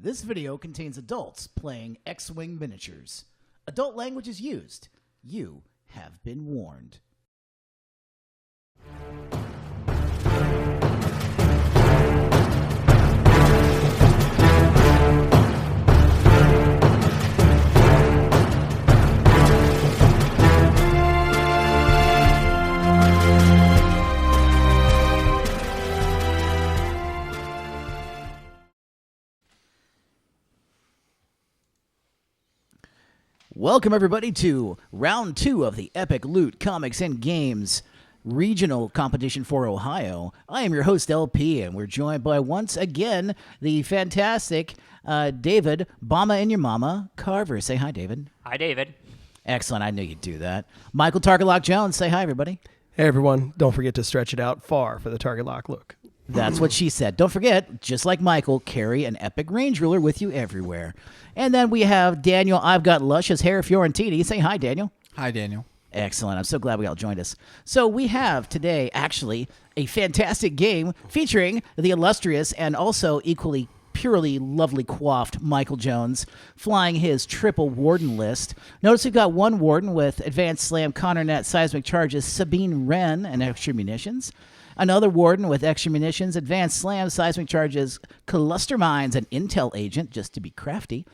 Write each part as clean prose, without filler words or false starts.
This video contains adults playing X-Wing Miniatures. Adult language is used. You have been warned. Welcome, everybody, to Round 2 of the Epic Loot Comics and Games Regional Competition for Ohio. I am your host, LP, and we're joined by, once again, the fantastic David, Bama and Your Mama, Carver. Say hi, David. Hi, David. Excellent. I knew you'd do that. Michael Target Lock Jones. Say hi, everybody. Hey, everyone. Don't forget to stretch it out far for the target lock look. That's what she said. Don't forget, just like Michael, carry an epic range ruler with you everywhere. And then we have Daniel. I've got luscious hair, Fiorentini. Say hi, Daniel. Hi, Daniel. Excellent. I'm so glad we all joined us. So we have today, actually, a fantastic game featuring the illustrious and also equally purely lovely coiffed Michael Jones flying his triple warden list. Notice we've got one warden with Advanced Slam, Connor Net, Seismic Charges, Sabine Wren, and Extra Munitions. Another warden with Extra Munitions, Advanced Slam, Seismic Charges, Cluster Mines, and Intel Agent, just to be crafty.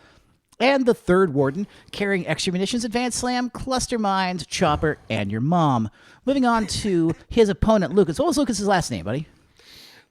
And the third warden carrying Extra Munitions, Advanced Slam, Cluster Mines, Chopper, and your mom. Moving on to his opponent, Lucas. What was Lucas's last name, buddy?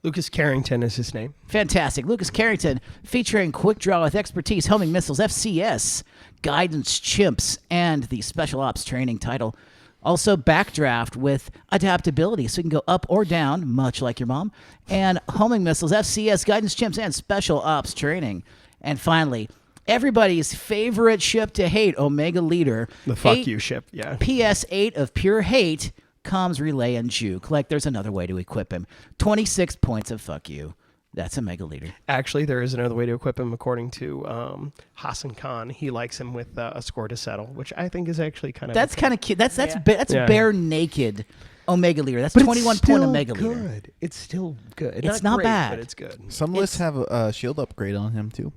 Lucas Carrington is his name. Fantastic. Lucas Carrington, featuring Quick Draw with Expertise, Homing Missiles, FCS, Guidance Chimps, and the Special Ops Training title. Also, Backdraft with Adaptability, so you can go up or down, much like your mom. And Homing Missiles, FCS, Guidance Chimps, and Special Ops Training. And finally, everybody's favorite ship to hate, Omega Leader. The fuck you ship, yeah. PS8 of pure hate, comms, relay, and juke. Like there's another way to equip him. 26 points of fuck you. That's a Mega Leader. Actually, there is another way to equip him, according to Hassan Khan. He likes him with a score to settle, which I think is actually kind of... That's kind of cute. That's bare naked Omega Leader. That's 21 point Omega Leader. It's still good. It's not great, bad. But it's good. Some lists have a shield upgrade on him, too.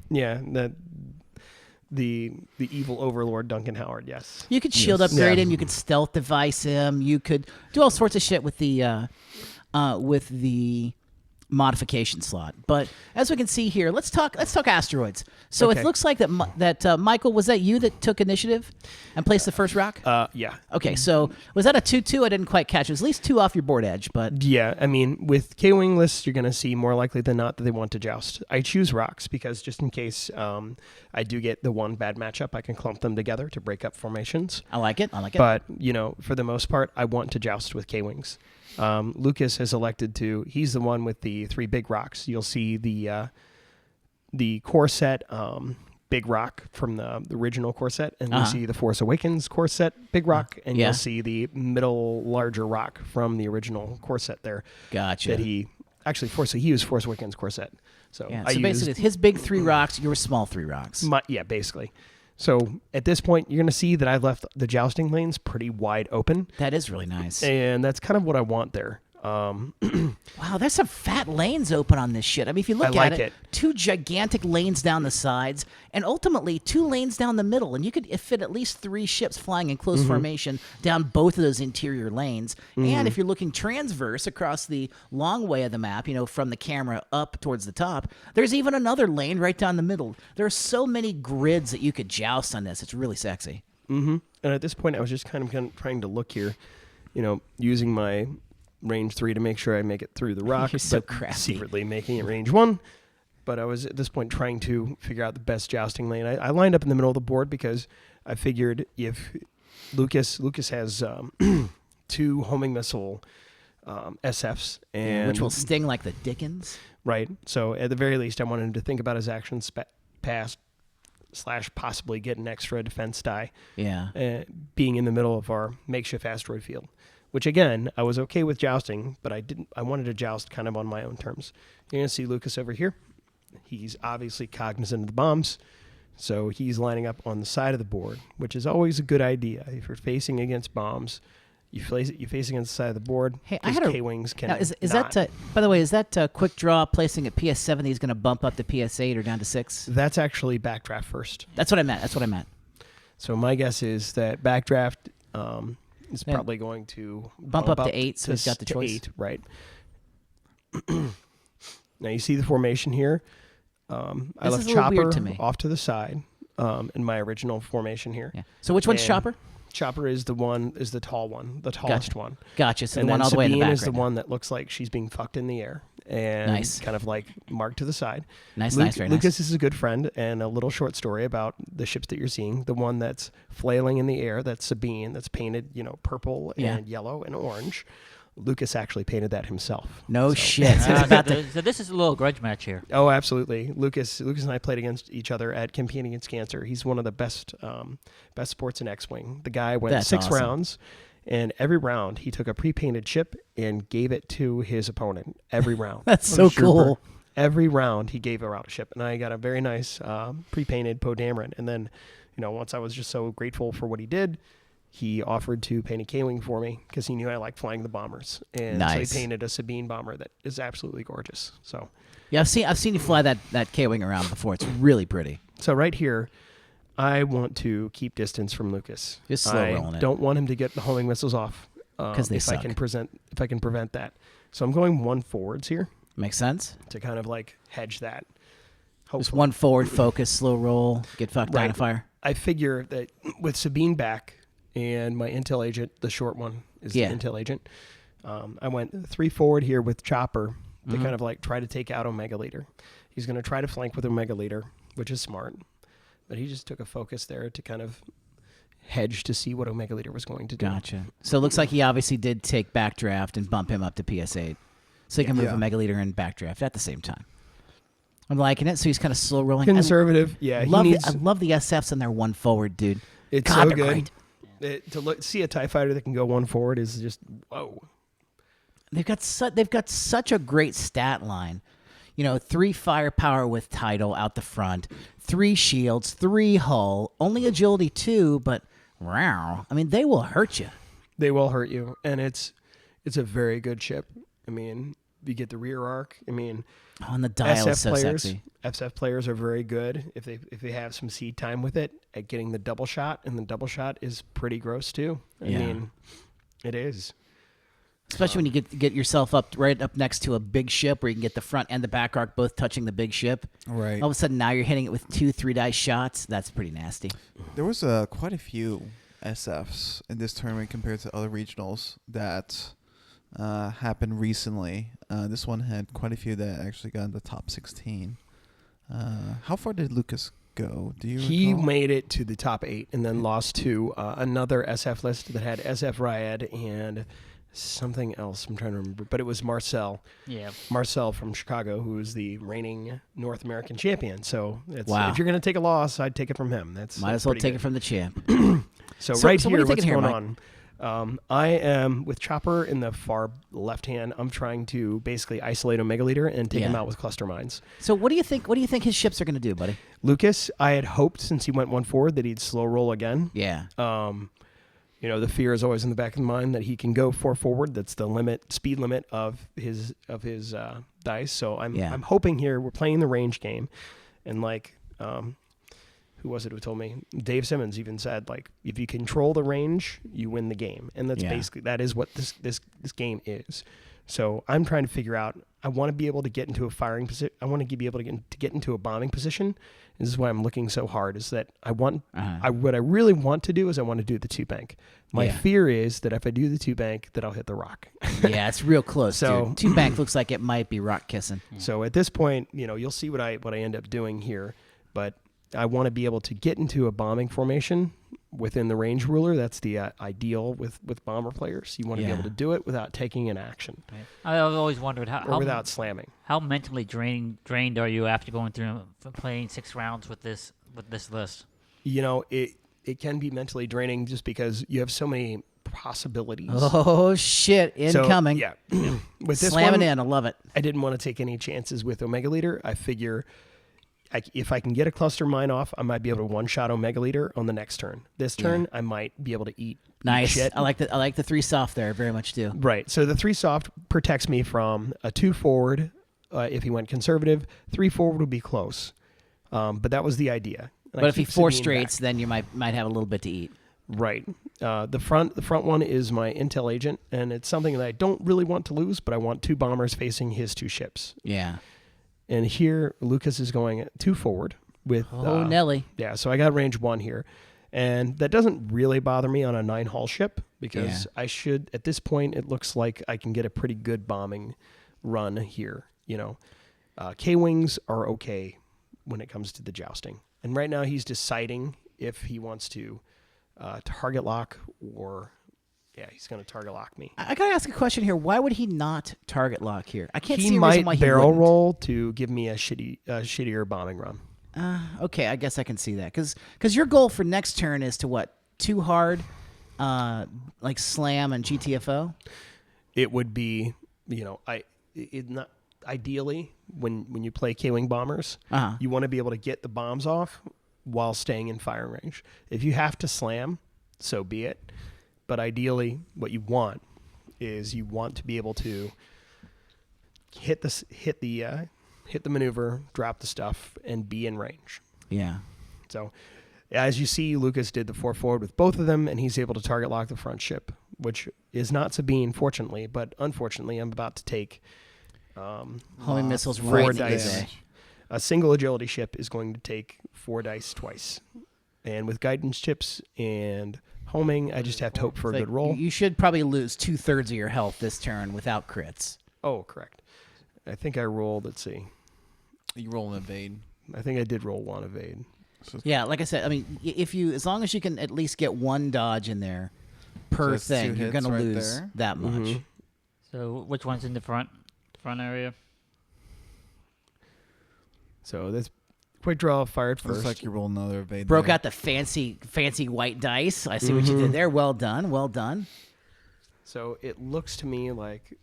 Yeah, the evil overlord Duncan Howard, yes. You could shield upgrade him. You could stealth device him. You could do all sorts of shit with the modification slot. But as we can see here, let's talk Asteroids. So Okay. it looks like that Michael, was that you that took initiative and placed the first rock? Yeah. Okay, so was that a 2-2? I didn't quite catch it. It was at least 2 off your board edge, but... Yeah, I mean, with K-Wing lists, you're going to see more likely than not that they want to joust. I choose rocks because just in case I do get the one bad matchup, I can clump them together to break up formations. I like it. But, for the most part, I want to joust with K-Wings. Lucas has elected to, he's the one with the 3 big rocks. You'll see the core set big rock from the original core set, and you'll see the Force Awakens core set big rock, and you'll see the middle larger rock from the original core set there. Gotcha. That he used Force Awakens core set. So, so basically, his big 3 rocks, your small 3 rocks. Basically. So at this point, you're going to see that I've left the jousting lanes pretty wide open. That is really nice. And that's kind of what I want there. Wow, there's some fat lanes open on this shit. I mean, if you look at it, 2 gigantic lanes down the sides, and ultimately 2 lanes down the middle. And you could fit at least 3 ships flying in close formation down both of those interior lanes. And if you're looking transverse across the long way of the map, from the camera up towards the top, there's even another lane right down the middle. There are so many grids that you could joust on this. It's really sexy. And at this point, I was just kind of trying to look here, using my range 3 to make sure I make it through the rock, You're so but crafty. secretly making it range 1. But I was at this point trying to figure out the best jousting lane. I lined up in the middle of the board because I figured if Lucas has 2 homing missile SFs, and which will sting like the Dickens. Right. So at the very least, I wanted him to think about his actions past / possibly get an extra defense die. Yeah. Being in the middle of our makeshift asteroid field. Which, again, I was okay with jousting, but I wanted to joust kind of on my own terms. You're going to see Lucas over here. He's obviously cognizant of the bombs, so he's lining up on the side of the board, which is always a good idea. If you're facing against bombs, You face against the side of the board. Hey, I 'cause had a K-Wings can now, is not. that by the way, is that quick draw placing at PS7 is going to bump up to PS8 or down to 6? That's actually backdraft first. That's what I meant. So my guess is that backdraft is Yeah. probably going to Bump up to 8, so he's got the to choice. 8, right? Now you see the formation here. I This left is a little Chopper weird to me. off to the side in my original formation here. Yeah. So which one's And Chopper? Chopper is the tall one, the tallest Gotcha. one. Gotcha. So And the one then all the way in the Sabine back is the right now. one that looks like she's being fucked in the air and Nice. kind of like marked to the side. Nice, very nice. Lucas is a good friend, and a little short story about the ships that you're seeing. The one that's flailing in the air, that's Sabine, that's painted, purple Yeah. and yellow and orange. Lucas actually painted that himself. No So- shit. So it's about to, So this is a little grudge match here. Oh, absolutely. Lucas and I played against each other at Competing Against Cancer. He's one of the best sports in X-Wing. The guy went That's 6 awesome. rounds, and every round he took a pre-painted ship and gave it to his opponent. Every round. that's so cool. Every round he gave a ship, and I got a very nice pre-painted Poe Dameron. And then, once I was just so grateful for what he did, he offered to paint a K-Wing for me because he knew I liked flying the bombers. And Nice. so he painted a Sabine bomber that is absolutely gorgeous. So Yeah, I've seen you fly that K-wing around before. It's really pretty. right here, I want to keep distance from Lucas. Just slow rolling I it. don't want him to get the homing missiles off 'Cause they if suck. I can prevent that. So I'm going 1 forwards here Makes sense. to kind of like hedge that. Just Hopefully. one forward focus, slow roll, get fucked down Right. to fire. I figure that with Sabine back and my intel agent, the short one is Yeah. the intel agent. I went 3 forward here with Chopper to Mm-hmm. kind of like try to take out Omega Leader. He's going to try to flank with Omega Leader, which is smart. But he just took a focus there to kind of hedge to see what Omega Leader was going to do. Gotcha. So it looks like he obviously did take backdraft and bump him up to PS8. So he can move Yeah. Omega Leader and backdraft at the same time. I'm liking it. So he's kind of slow rolling. Conservative, yeah. I He love, needs, I love the SFs and their one forward, dude. it's God, so they're good. great. To see a TIE fighter that can go 1 forward is just, whoa. They've got such a great stat line. 3 firepower with title out the front, 3 shields, 3 hull, only agility 2, but wow. I mean, they will hurt you. They will hurt you, and it's a very good ship. I mean, you get the rear arc. I mean, On the dial is so sexy. SF players are very good if they have some seed time with it at getting the double shot, and the double shot is pretty gross too. I Yeah. mean, it is. Especially when you get yourself right up next to a big ship where you can get the front and the back arc both touching the big ship. Right. All of a sudden now you're hitting it with 2 3-dice shots. That's pretty nasty. There was quite a few SFs in this tournament compared to other regionals that happened recently. This one had quite a few that actually got in the top 16. How far did Lucas go? Do you He recall? made it to the top 8 and then lost to another SF list that had SF Ryad and something else. I'm trying to remember, but it was Marcel. Yeah. Marcel from Chicago, who is the reigning North American champion. So Wow. if you're going to take a loss, I'd take it from him. Might as well take it from the champ. So So- right so what are here, you what's thinking here, going on? I am with Chopper in the far left hand. I'm trying to basically isolate Omega Leader and take him Yeah. out with cluster mines. So what do you think his ships are going to do, buddy? Lucas, I had hoped since he went 1 forward that he'd slow roll again. Yeah. The fear is always in the back of the mind that he can go 4 forward. That's the speed limit of his dice. So I'm hoping here we're playing the range game, and who was it who told me? Dave Simmons even said if you control the range, you win the game, and that's basically that is what this game is. So I'm trying to figure out. I want to be able to get into a firing position. I want to be able to get into a bombing position. This is why I'm looking so hard. Is that I want. What I really want to do is I want to do the 2 bank. My fear is that if I do the 2 bank, that I'll hit the rock. Yeah, it's real close. So- dude. 2 bank looks like it might be rock kissing. So at this point, you'll see what I end up doing here, but I want to be able to get into a bombing formation within the range ruler. That's the ideal with bomber players. You want to be able to do it without taking an action I've always wondered or without slamming. how mentally drained are you after going through playing 6 rounds with this list? It can be mentally draining just because you have so many possibilities. Oh shit! Incoming. So, yeah. With this Slamming one, in. I love it. I didn't want to take any chances with Omega Leader. I figure if I can get a cluster mine off, I might be able to one-shot Omega Leader on the next turn. This turn, I might be able to eat Nice. shit. I like the 3 soft there. Very much do. Right. So the 3 soft protects me from a 2 forward if he went conservative. 3 forward would be close. But that was the idea. And But if he keep 4 Sabine straights, back. then you might have a little bit to eat. Right. The front one is my intel agent, and it's something that I don't really want to lose, but I want 2 bombers facing his 2 ships. Yeah. And here, Lucas is going 2 forward with... Oh, Nelly. Yeah, so I got range 1 here. And that doesn't really bother me on a 9-hull ship, because I should, at this point, it looks like I can get a pretty good bombing run here. You know, K-Wings are okay when it comes to the jousting. And right now he's deciding if he wants to target lock or... Yeah, he's going to target lock me. I gotta ask a question here. Why would he not target lock here? I can't He see a might reason why he barrel wouldn't. roll to give me a shittier bombing run. Okay, I guess I can see that because your goal for next turn is to what? 2 hard, like slam and GTFO. It would be, you know, not ideally when you play K-wing bombers, you want to be able to get the bombs off while staying in firing range. If you have to slam, so be it. But ideally, what you want is you want to be able to hit the maneuver, drop the stuff, and be in range. Yeah. So, as you see, Lucas did the 4 forward with both of them, and he's able to target lock the front ship, which is not Sabine, fortunately. But unfortunately, I'm about to take Homing missiles 4 right dice. dice. A single agility ship is going to take 4 dice twice. And with guidance chips and homing, I just have to hope for a good roll. You should probably lose 2/3 of your health this turn without crits. Oh, correct. I think I rolled, let's see. You roll an evade. I think I did roll 1 evade. Yeah, like I said, I mean, as long as you can at least get 1 dodge in there per that's 2 thing, you're hits going to right lose there. that much. Mhm. So which one's in the front area? So that's quick draw fired Looks first. like you roll another evade. Broke there. out the fancy white dice. I see what you did there. Well done. Well done. So it looks to me like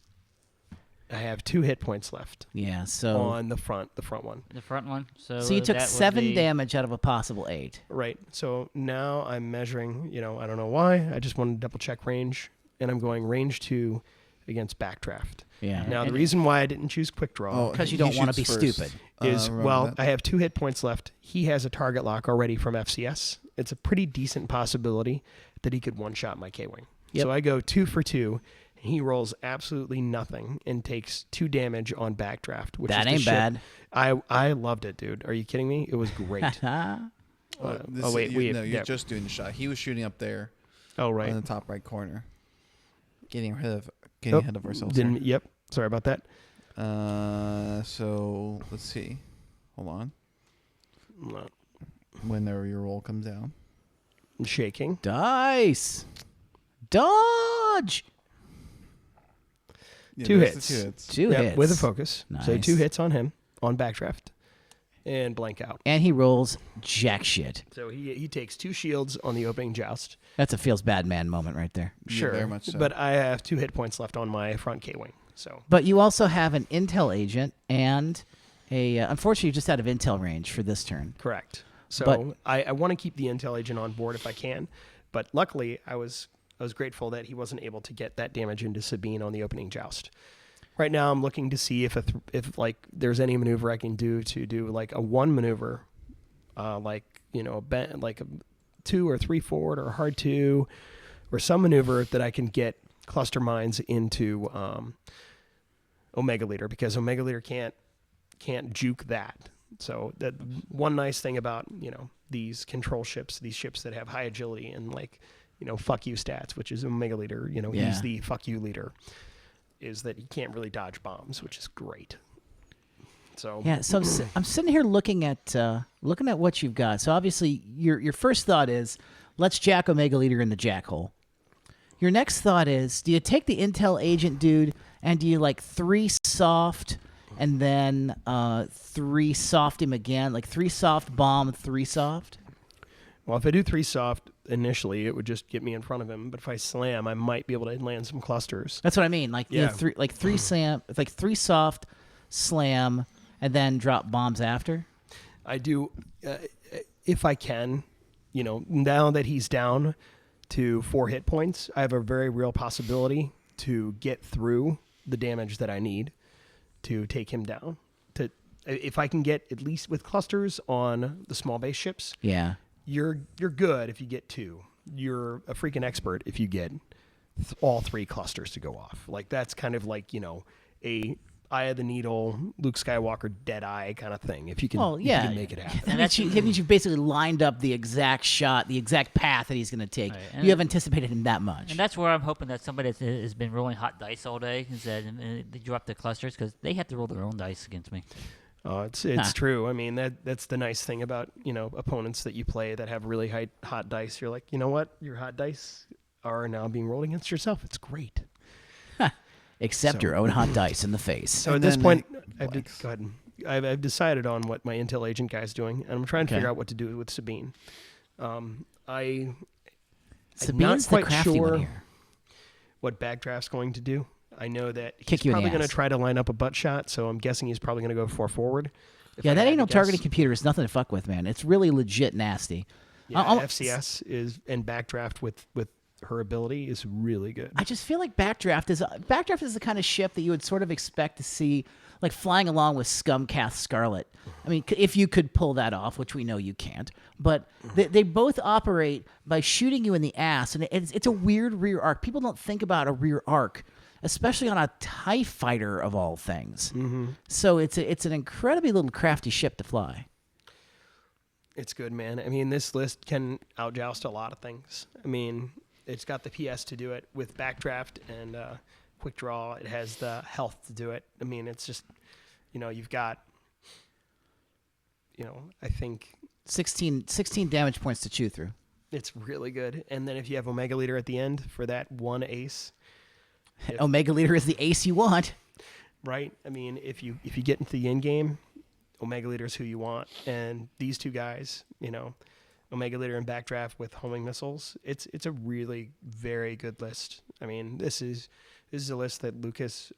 I have 2 hit points left Yeah. So on the front one. The front one. So you took that would 7 be- damage out of a possible 8. Right. So now I'm measuring, I don't know why. I just want to double check range, and I'm going range 2 against backdraft. Yeah. Now, the reason why I didn't choose quick draw Because you he don't want to be shoots stupid. first. is, Remember that? I have 2 hit points left. He has a target lock already from FCS. It's a pretty decent possibility that he could one-shot my K-Wing. Yep. So I go 2 for 2. He rolls absolutely nothing and takes 2 damage on backdraft. Which That is the ain't ship. bad. I loved it, dude. Are you kidding me? It was great. Wait, you're just doing the shot. He was shooting up there Oh, right. in the top right corner. Getting ahead Oh, of ourselves. here. Yep. Sorry about that. So let's see. Hold on. No, Whenever your roll comes down. I'm shaking. Dice. Dodge. Yeah, 2 there's hits. the 2 hits. 2 Yep, hits. with a focus. So Nice. 2 hits on him on backdraft and blank out. And he rolls jack shit. So he takes 2 shields on the opening joust. That's a feels bad man moment right there. Yeah, Sure, very much so. but I have 2 hit points left on my front K-wing. So But you also have an intel agent and a. Unfortunately, you're just out of intel range for this turn. correct. So But- I want to keep the intel agent on board if I can, but luckily I was grateful that he wasn't able to get that damage into Sabine on the opening joust. Right now, I'm looking to see if there's any maneuver I can do to do like a 1 maneuver, like a 2 or 3 forward or a hard 2, or some maneuver that I can get cluster mines into Omega Leader, because Omega Leader can't juke that. So that one nice thing about these control ships, these ships that have high agility and fuck you stats, which is Omega Leader. Yeah. He's the fuck you leader. Is that he can't really dodge bombs, which is great. So Yeah, so I'm sitting here looking at what you've got. So obviously, your first thought is, let's jack Omega Leader in the jack hole. Your next thought is, do you take the intel agent dude and do you 3 soft and then 3 soft him again, like 3 soft bomb, 3 soft? Well, if I do 3 soft initially, it would just get me in front of him. But if I slam, I might be able to land some clusters. That's what I mean. Yeah. 3 slam, it's 3 soft, slam, and then drop bombs after. I do, if I can, now that he's down to 4 hit points, I have a very real possibility to get through the damage that I need to take him down. If I can get at least with clusters on the small base ships, Yeah. you're good if you get 2. You're a freaking expert if you get all 3 clusters to go off. Like that's kind of like a Eye of the Needle, Luke Skywalker, Deadeye kind of thing. If you can, Oh, if yeah. you can make it happen. That means you've basically lined up the exact shot, the exact path that he's going to take. Right, You have anticipated him that much. And that's where I'm hoping that somebody has been rolling hot dice all day is that they drop the clusters because they have to roll their own dice against me. It's true. I mean, that's the nice thing about, opponents that you play that have really hot dice. You're like, you know what? Your hot dice are now being rolled against yourself. It's great. Except your own hot dice in the face. So at And this then point, it go ahead. I've decided on what my intel agent guy's doing, and I'm trying to Okay. figure out what to do with Sabine. I'm Sabine's not the quite crafty one sure here. what Backdraft's going to do. I know that he's Kick you in the probably going to ass. try to line up a butt shot, so I'm guessing he's probably going to go 4 forward. If Yeah, I that had ain't no to targeting guess. computer. It's nothing to fuck with, man. It's really legit nasty. Yeah, I'll- FCS is and Backdraft with her ability is really good. I just feel like Backdraft is the kind of ship that you would sort of expect to see like flying along with Scumcath Scarlet. I mean, if you could pull that off, which we know you can't, but they both operate by shooting you in the ass, and it's a weird rear arc. People don't think about a rear arc, especially on a TIE fighter of all things. So it's an incredibly little crafty ship to fly. It's good, man. I mean, this list can outjoust a lot of things. I mean, it's got the PS to do it with Backdraft and Quick Draw. It has the health to do it. I mean, it's just, you've got, I think 16 damage points to chew through. it's really good. And then if you have Omega Leader at the end for that one ace, Omega Leader is the ace you want. right? I mean, if you get into the end game, Omega Leader is who you want. And these 2 guys, Omega Leader and Backdraft with homing missiles, it's a really very good list. I mean, this is a list that Lucas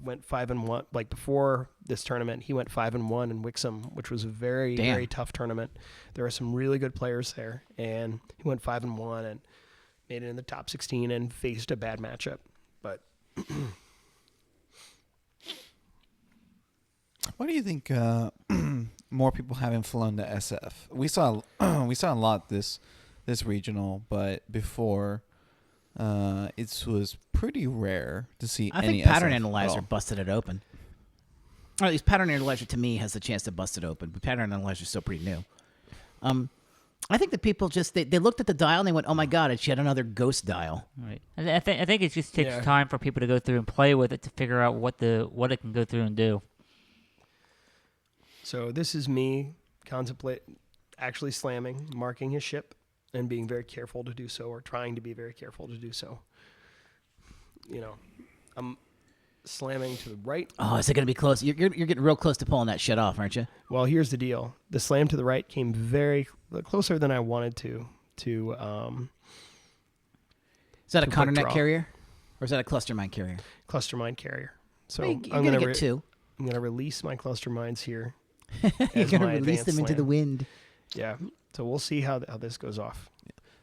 went 5-1. Like before this tournament, he went 5-1 in Wixom, which was a very very tough tournament. There are some really good players there, and he went 5-1 and made it in the top 16 and faced a bad matchup. But Why do you think more people haven't flown the SF? We saw a lot this regional, but before it was pretty rare to see I any think Pattern SF Analyzer at all. busted it open. Or at least Pattern Analyzer to me has the chance to bust it open. But Pattern Analyzer is still pretty new. I think that people just they looked at the dial and they went, "Oh my God, it's yet another ghost dial." Right. I think it just takes Yeah. time for people to go through and play with it to figure out what it can go through and do. so this is me actually slamming, marking his ship, and being very careful to do so, or trying to be very careful to do so. I'm slamming to the right. Oh, is it going to be close? You're getting real close to pulling that shit off, aren't you? Well, here's the deal. The slam to the right came very closer than I wanted to. Is that a To counter quick net draw. carrier, or is that a cluster mine carrier? Cluster mine carrier. So Well, I'm you're going gonna get 2. I'm going to release my cluster mines here. You're as going to my release them advanced into the slam. wind. Yeah. So we'll see how this goes off.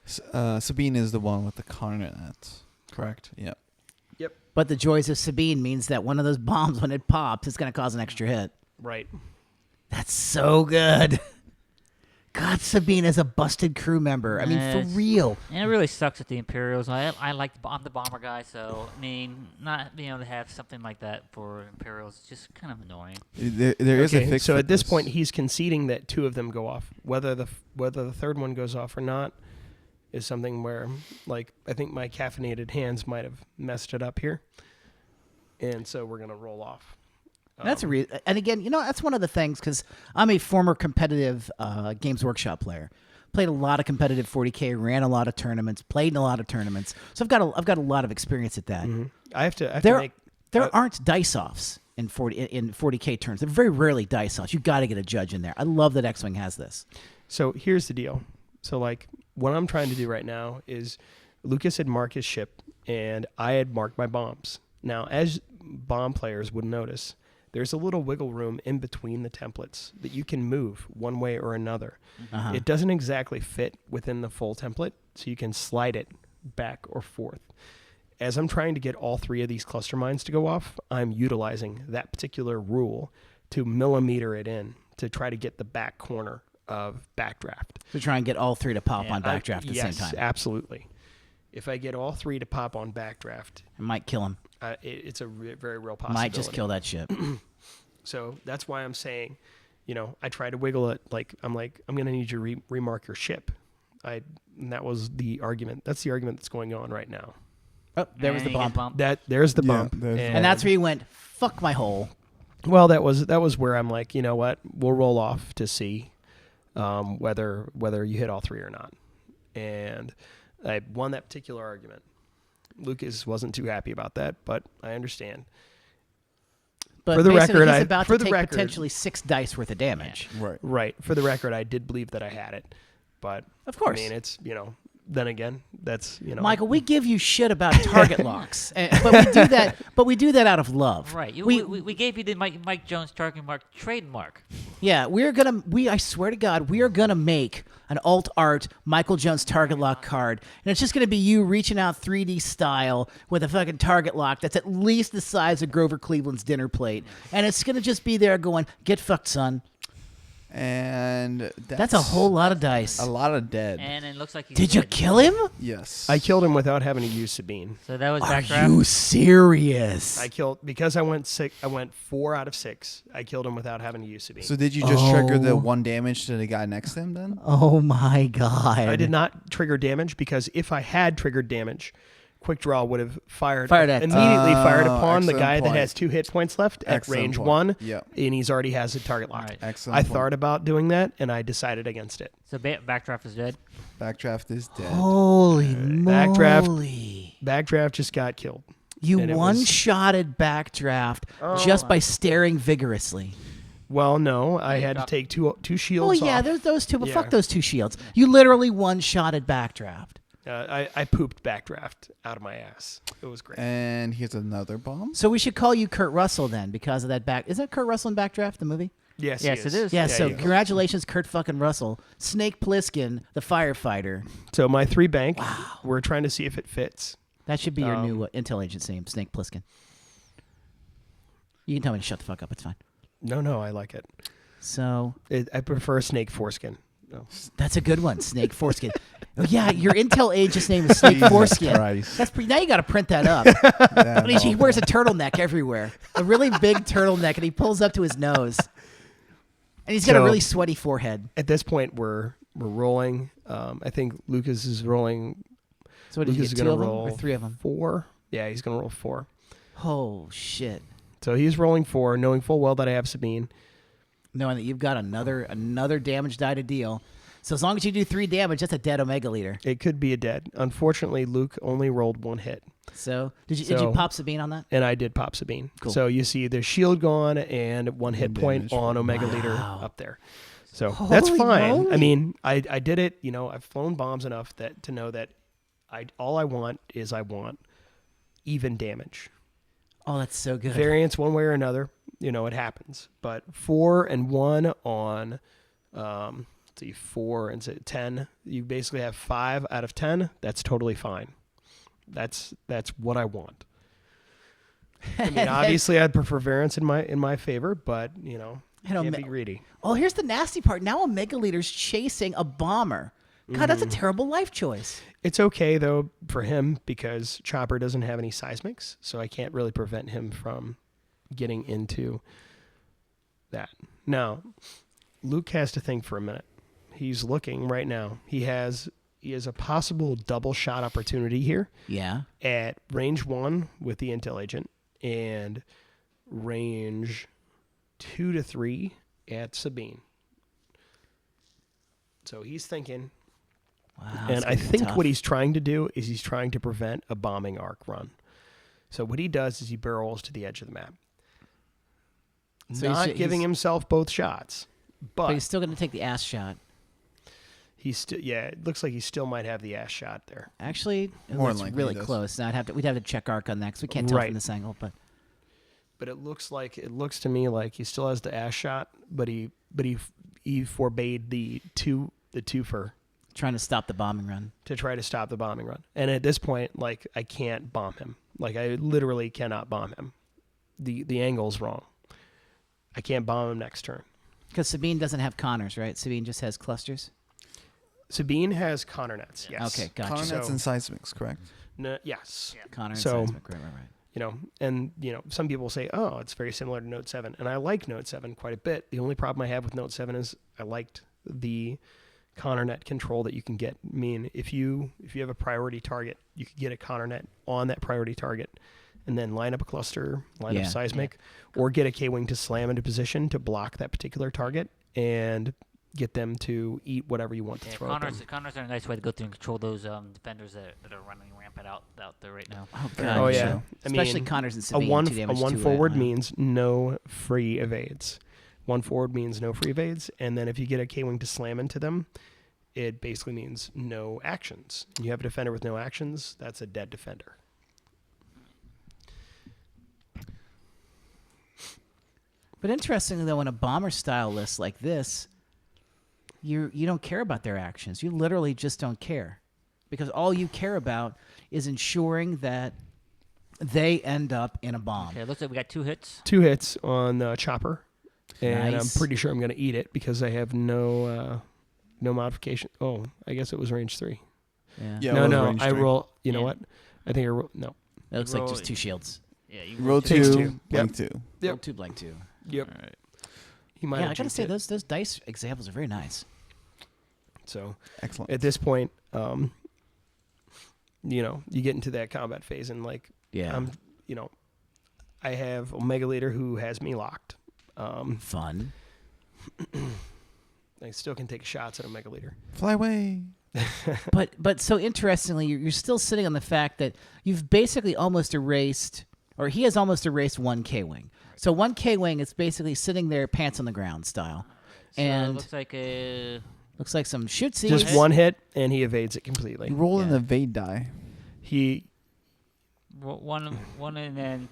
Sabine is the one with the Carnet, correct? Yep. But the joys of Sabine means that one of those bombs, when it pops, it's going to cause an extra hit. Right. That's so good. God, Sabine is a busted crew member. I mean, for Yes. real. And it really sucks at the Imperials. I'm the bomber guy, so I mean, not being able to have something like that for Imperials is just kind of annoying. There is a Okay, fix so for at this point, he's conceding that 2 of them go off. Whether the third one goes off or not is something where, like, I think my caffeinated hands might have messed it up here, and so we're gonna roll off. That's and again, that's one of the things, because I'm a former competitive Games Workshop player. Played a lot of competitive 40K, ran a lot of tournaments, played in a lot of tournaments. So I've got a lot of experience at that. I have to There make. aren't dice offs in 40K turns. They're very rarely dice offs. You got to get a judge in there. I love that X-Wing has this. So here's the deal. So, like, what I'm trying to do right now is Lucas had marked his ship, and I had marked my bombs. Now, as bomb players would notice, there's a little wiggle room in between the templates that you can move one way or another. Uh-huh. It doesn't exactly fit within the full template, so you can slide it back or forth. As I'm trying to get all 3 of these cluster mines to go off, I'm utilizing that particular rule to millimeter it in to try to get the back corner of backdraft. To try and get all 3 to pop on backdraft at the yes, same time. Absolutely. If I get all 3 to pop on backdraft, It might kill him. it's a very real possibility. Might just kill that ship. So that's why I'm saying, I try to wiggle it. I'm going to need you to remark your ship. And that was the argument. That's the argument that's going on right now. Oh, there was the And you get bump. There's the Yeah, bump. there's the And that's where you went, fuck my hole. Well, that was where I'm like, you know what? We'll roll off to see whether you hit all 3 or not. And I won that particular argument. Lucas wasn't too happy about that, but I understand. But For the basically, record, he's about for to the take record- potentially 6 dice worth of damage. Right. Right. For the record, I did believe that I had it, but Of course. I mean, it's then again, that's Michael, we give you shit about target locks, but we do that. But we do that out of love. Right. We, We gave you the Mike Jones target mark trademark. yeah, I swear to God, we are gonna make an alt art Michael Jones target lock card, and it's just gonna be you reaching out 3D style with a fucking target lock that's at least the size of Grover Cleveland's dinner plate, and it's gonna just be there going, "Get fucked, son." And That's a whole lot of dice. a lot of dead. And it looks like he's Did you dead. kill him? Yes. I killed him without having to use Sabine. So that was Are backdraft. you serious? I killed because I went 4 out of 6. I killed him without having to use Sabine. So did you just trigger the Oh. 1 damage to the guy next to him then? Oh my God! I did not trigger damage because if I had triggered damage, Quick Draw would have fired at- immediately fired Oh, upon the excellent guy point. that has 2 hit points left at Excellent range point. 1, Yeah. and he's already has a target locked. Right. Excellent. I point. thought about doing that, and I decided against it. So backdraft is dead. Backdraft is dead. Holy Backdraft. moly! Backdraft just got killed. You And it was- one-shotted backdraft just by staring vigorously. Well, no, I had to dropped- take two shields Oh yeah, off. there's those 2, but Yeah. fuck those 2 shields. You literally one-shotted backdraft. I pooped Backdraft out of my ass. It was great. And here's another bomb. So we should call you Kurt Russell then, because of that back. Is that Kurt Russell in Backdraft, the movie? Yes, Yes, he it is. Yeah. Yeah, so he is. congratulations, Kurt fucking Russell, Snake Plissken, the firefighter. So my 3 bank, we're trying to see if it fits. That should be your new intel agent's name, Snake Plissken. You can tell me to shut the fuck up. It's fine. No, I like it. So I prefer Snake Foreskin. No. that's a good one, Snake Foreskin. Oh yeah, your intel agent's name is Snake Jesus Foreskin. Christ. That's now you got to print that up. Damn, But he wears a turtleneck everywhere, a really big turtleneck, and he pulls up to his nose, and he's got a So- really sweaty forehead. At this point, we're rolling. I think Lucas is rolling. So what did you Lucas get? is 2 gonna of them roll or 3 of them? 4. Yeah, he's gonna roll 4. Oh shit! So he's rolling 4, knowing full well that I have Sabine. Knowing that you've got another damage die to deal. So as long as you do 3 damage, that's a dead Omega Leader. It could be a dead. Unfortunately, Luke only rolled 1 hit, So did you pop Sabine on that? and I did pop Sabine. Cool. So you see the shield gone and 1 hit point damage. on Omega Wow. Leader up there. So that's Holy fine. moly. I mean, I did it. I've flown bombs enough to know that all I want even damage. Oh, that's so good. Variance one way or another, it happens. But 4 and 1 on, let's see, 4 and 10. You basically have 5 out of 10. That's totally fine. That's what I want. I mean, obviously, I'd prefer variance in my favor, but can't be greedy. Oh, here's the nasty part. Now Omega Leader's chasing a bomber. God, that's a terrible life choice. It's okay though for him because Chopper doesn't have any seismics, so I can't really prevent him from getting into that. Now, Luke has to think for a minute. He's looking right now. He has a possible double shot opportunity here Yeah. at range 1 with the intel agent and range 2 to 3 at Sabine. So he's thinking. Wow. And it's I gonna be think tough. what he's trying to do is he's trying to prevent a bombing arc run. So what he does is he barrels to the edge of the map. So Not giving himself both shots, but but he's still going to take the ass shot. he's still, it looks like he still might have the ass shot there. Actually, More it's than likely really he does. close. Now we'd have to check arc on that because we can't tell Right. from this angle. But but it looks to me like he still has the ass shot, but he forbade the twofer Trying to stop the bombing run. to try to stop the bombing run. And at this point, like, I can't bomb him. Like, I literally cannot bomb him. The angle's wrong. I can't bomb him next turn. Because Sabine doesn't have Connors, right? Sabine just has clusters. Sabine has Connor nets. Yes. Okay, gotcha. Connor nets So- and seismics, correct? No, yes. Connor and So- Seismic, right. You know, and some people say, "Oh, it's very similar to Note 7," and I like Note 7 quite a bit. The only problem I have with Note 7 is I liked the Connor net control that you can get. I mean, if you have a priority target, you could get a Connor net on that priority target, and then line up a cluster, line up seismic, or get a K-wing to slam into position to block that particular target and get them to eat whatever you want to throw at them. Connors are a nice way to go through and control those defenders that are running rampant out there right now. Oh, God. Oh, yeah. Sure. I Especially mean, Connors and A Sabine. one 2 damage, 2 forward away. means no free evades. One forward means no free evades, and then if you get a K-wing to slam into them, it basically means no actions. You have a defender with no actions, that's a dead defender. But interestingly, though, in a bomber style list like this, you don't care about their actions. You literally just don't care, because all you care about is ensuring that they end up in a bomb. Okay, it looks like we got 2 hits. 2 hits on Chopper, and Nice. I'm pretty sure I'm going to eat it because I have no modification. Oh, I guess it was range 3. Yeah. Yeah. it was No, range I 3. roll. You know Yeah. what? I think I roll. No. It looks like Roll just it. 2 shields. Yeah, You roll Takes 2, 2. blank 2. Yep. Roll 2 blank 2. Yep. All right. He might Yeah, have I gotta juked say it. those dice examples are very nice. So Excellent. at this point, you get into that combat phase, and like, Yeah. I have Omega Leader who has me locked. Fun. I still can take shots at Omega Leader. Fly away. But so interestingly, you're still sitting on the fact that you've basically almost erased, or he has almost erased 1 K-wing. So 1 K-wing is basically sitting there, pants on the ground style, So it and looks like a looks like some shootsies. Just 1 hit, and he evades it completely. You roll an Yeah. evade die. He, one and then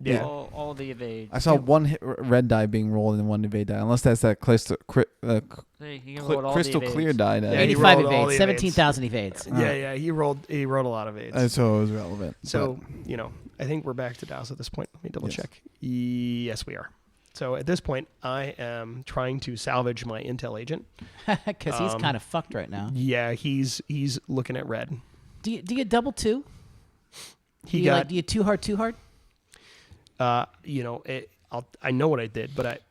yeah. all the evades. I saw 1 red die being rolled and 1 evade die, unless that's that crystal See, he rolled all the crystal clear evades. die. Yeah, That he 85 rolled all the evades, 17,000 evades. Yeah, he rolled a lot of aids. so it was relevant. So, I think we're back to DOS at this point. Let me double Yes. check. Yes, we are. So at this point, I am trying to salvage my intel agent. Because he's kind of fucked right now. Yeah, he's looking at red. Do you double 2? He do got, you 2 hard, 2 hard? I know what I did, but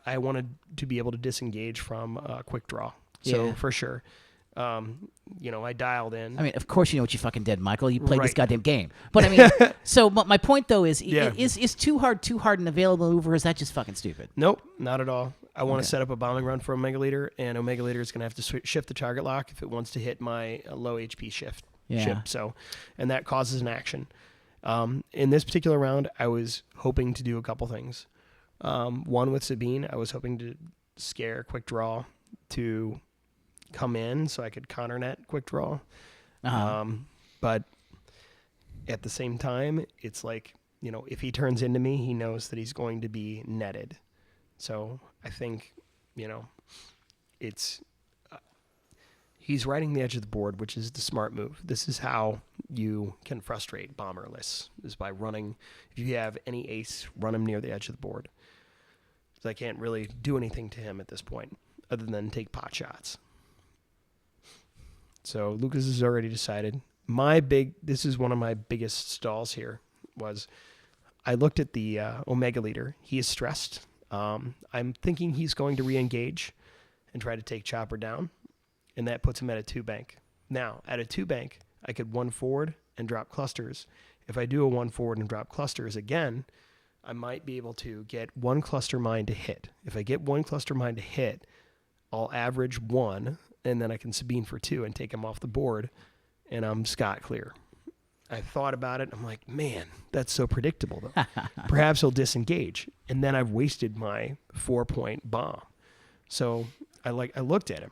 I wanted to be able to disengage from quick draw. So Yeah. for sure, I dialed in. I mean, of course you know what you fucking did, Michael. You played this Right. goddamn game. But I mean, so my point though is, Yeah. is 2 hard an available maneuver, or is that just fucking stupid? Nope, not at all. I want Okay. to set up a bombing run for Omega Leader, and Omega Leader is going to have to shift the target lock if it wants to hit my low HP ship. So, and that causes an action. In this particular round, I was hoping to do a couple things. One with Sabine, I was hoping to scare Quick Draw to come in so I could counter net Quick Draw. But at the same time, it's like, if he turns into me, he knows that he's going to be netted. So I think, it's he's riding the edge of the board, which is the smart move. This is how you can frustrate bomber lists, is by running. If you have any ace, run him near the edge of the board. So I can't really do anything to him at this point other than take pot shots. So Lucas has already decided. This is one of my biggest stalls here, was I looked at the Omega Leader. He is stressed. I'm thinking he's going to re-engage and try to take Chopper down, and that puts him at a 2 bank. Now, at a 2 bank, I could 1 forward and drop clusters. If I do a 1 forward and drop clusters again, I might be able to get 1 cluster mine to hit. If I get 1 cluster mine to hit, I'll average 1, and then I can Sabine for 2 and take him off the board, and I'm scot clear. I thought about it. I'm like, man, that's so predictable, though. Perhaps he'll disengage, and then I've wasted my 4-point bomb. So I looked at him.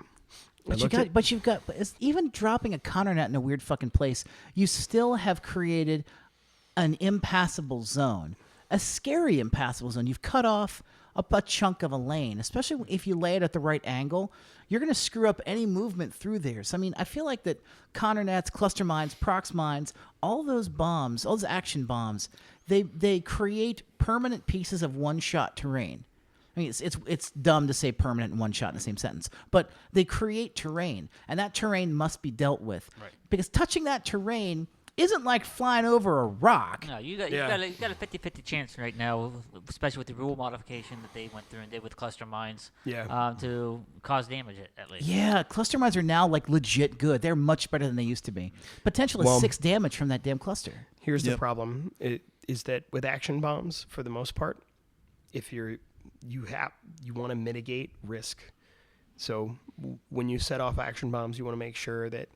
But even dropping a counter net in a weird fucking place, you still have created an impassable zone, a scary impassable zone. You've cut off a chunk of a lane, especially if you lay it at the right angle. You're going to screw up any movement through there. So, I mean, I feel like that Connor nets, cluster mines, prox mines, all those bombs, all those action bombs, they create permanent pieces of one-shot terrain. I mean, it's dumb to say permanent and one shot in the same sentence, but they create terrain, and that terrain must be dealt with. Right. Because touching that terrain isn't like flying over a rock. No, you got a 50-50 chance right now, especially with the rule modification that they went through and did with cluster mines. Yeah. To cause damage at least. Yeah, cluster mines are now like legit good. They're much better than they used to be. Potential is 6 damage from that damn cluster. Here's the problem: is that with action bombs, for the most part, if you want to mitigate risk. So when you set off action bombs, you want to make sure that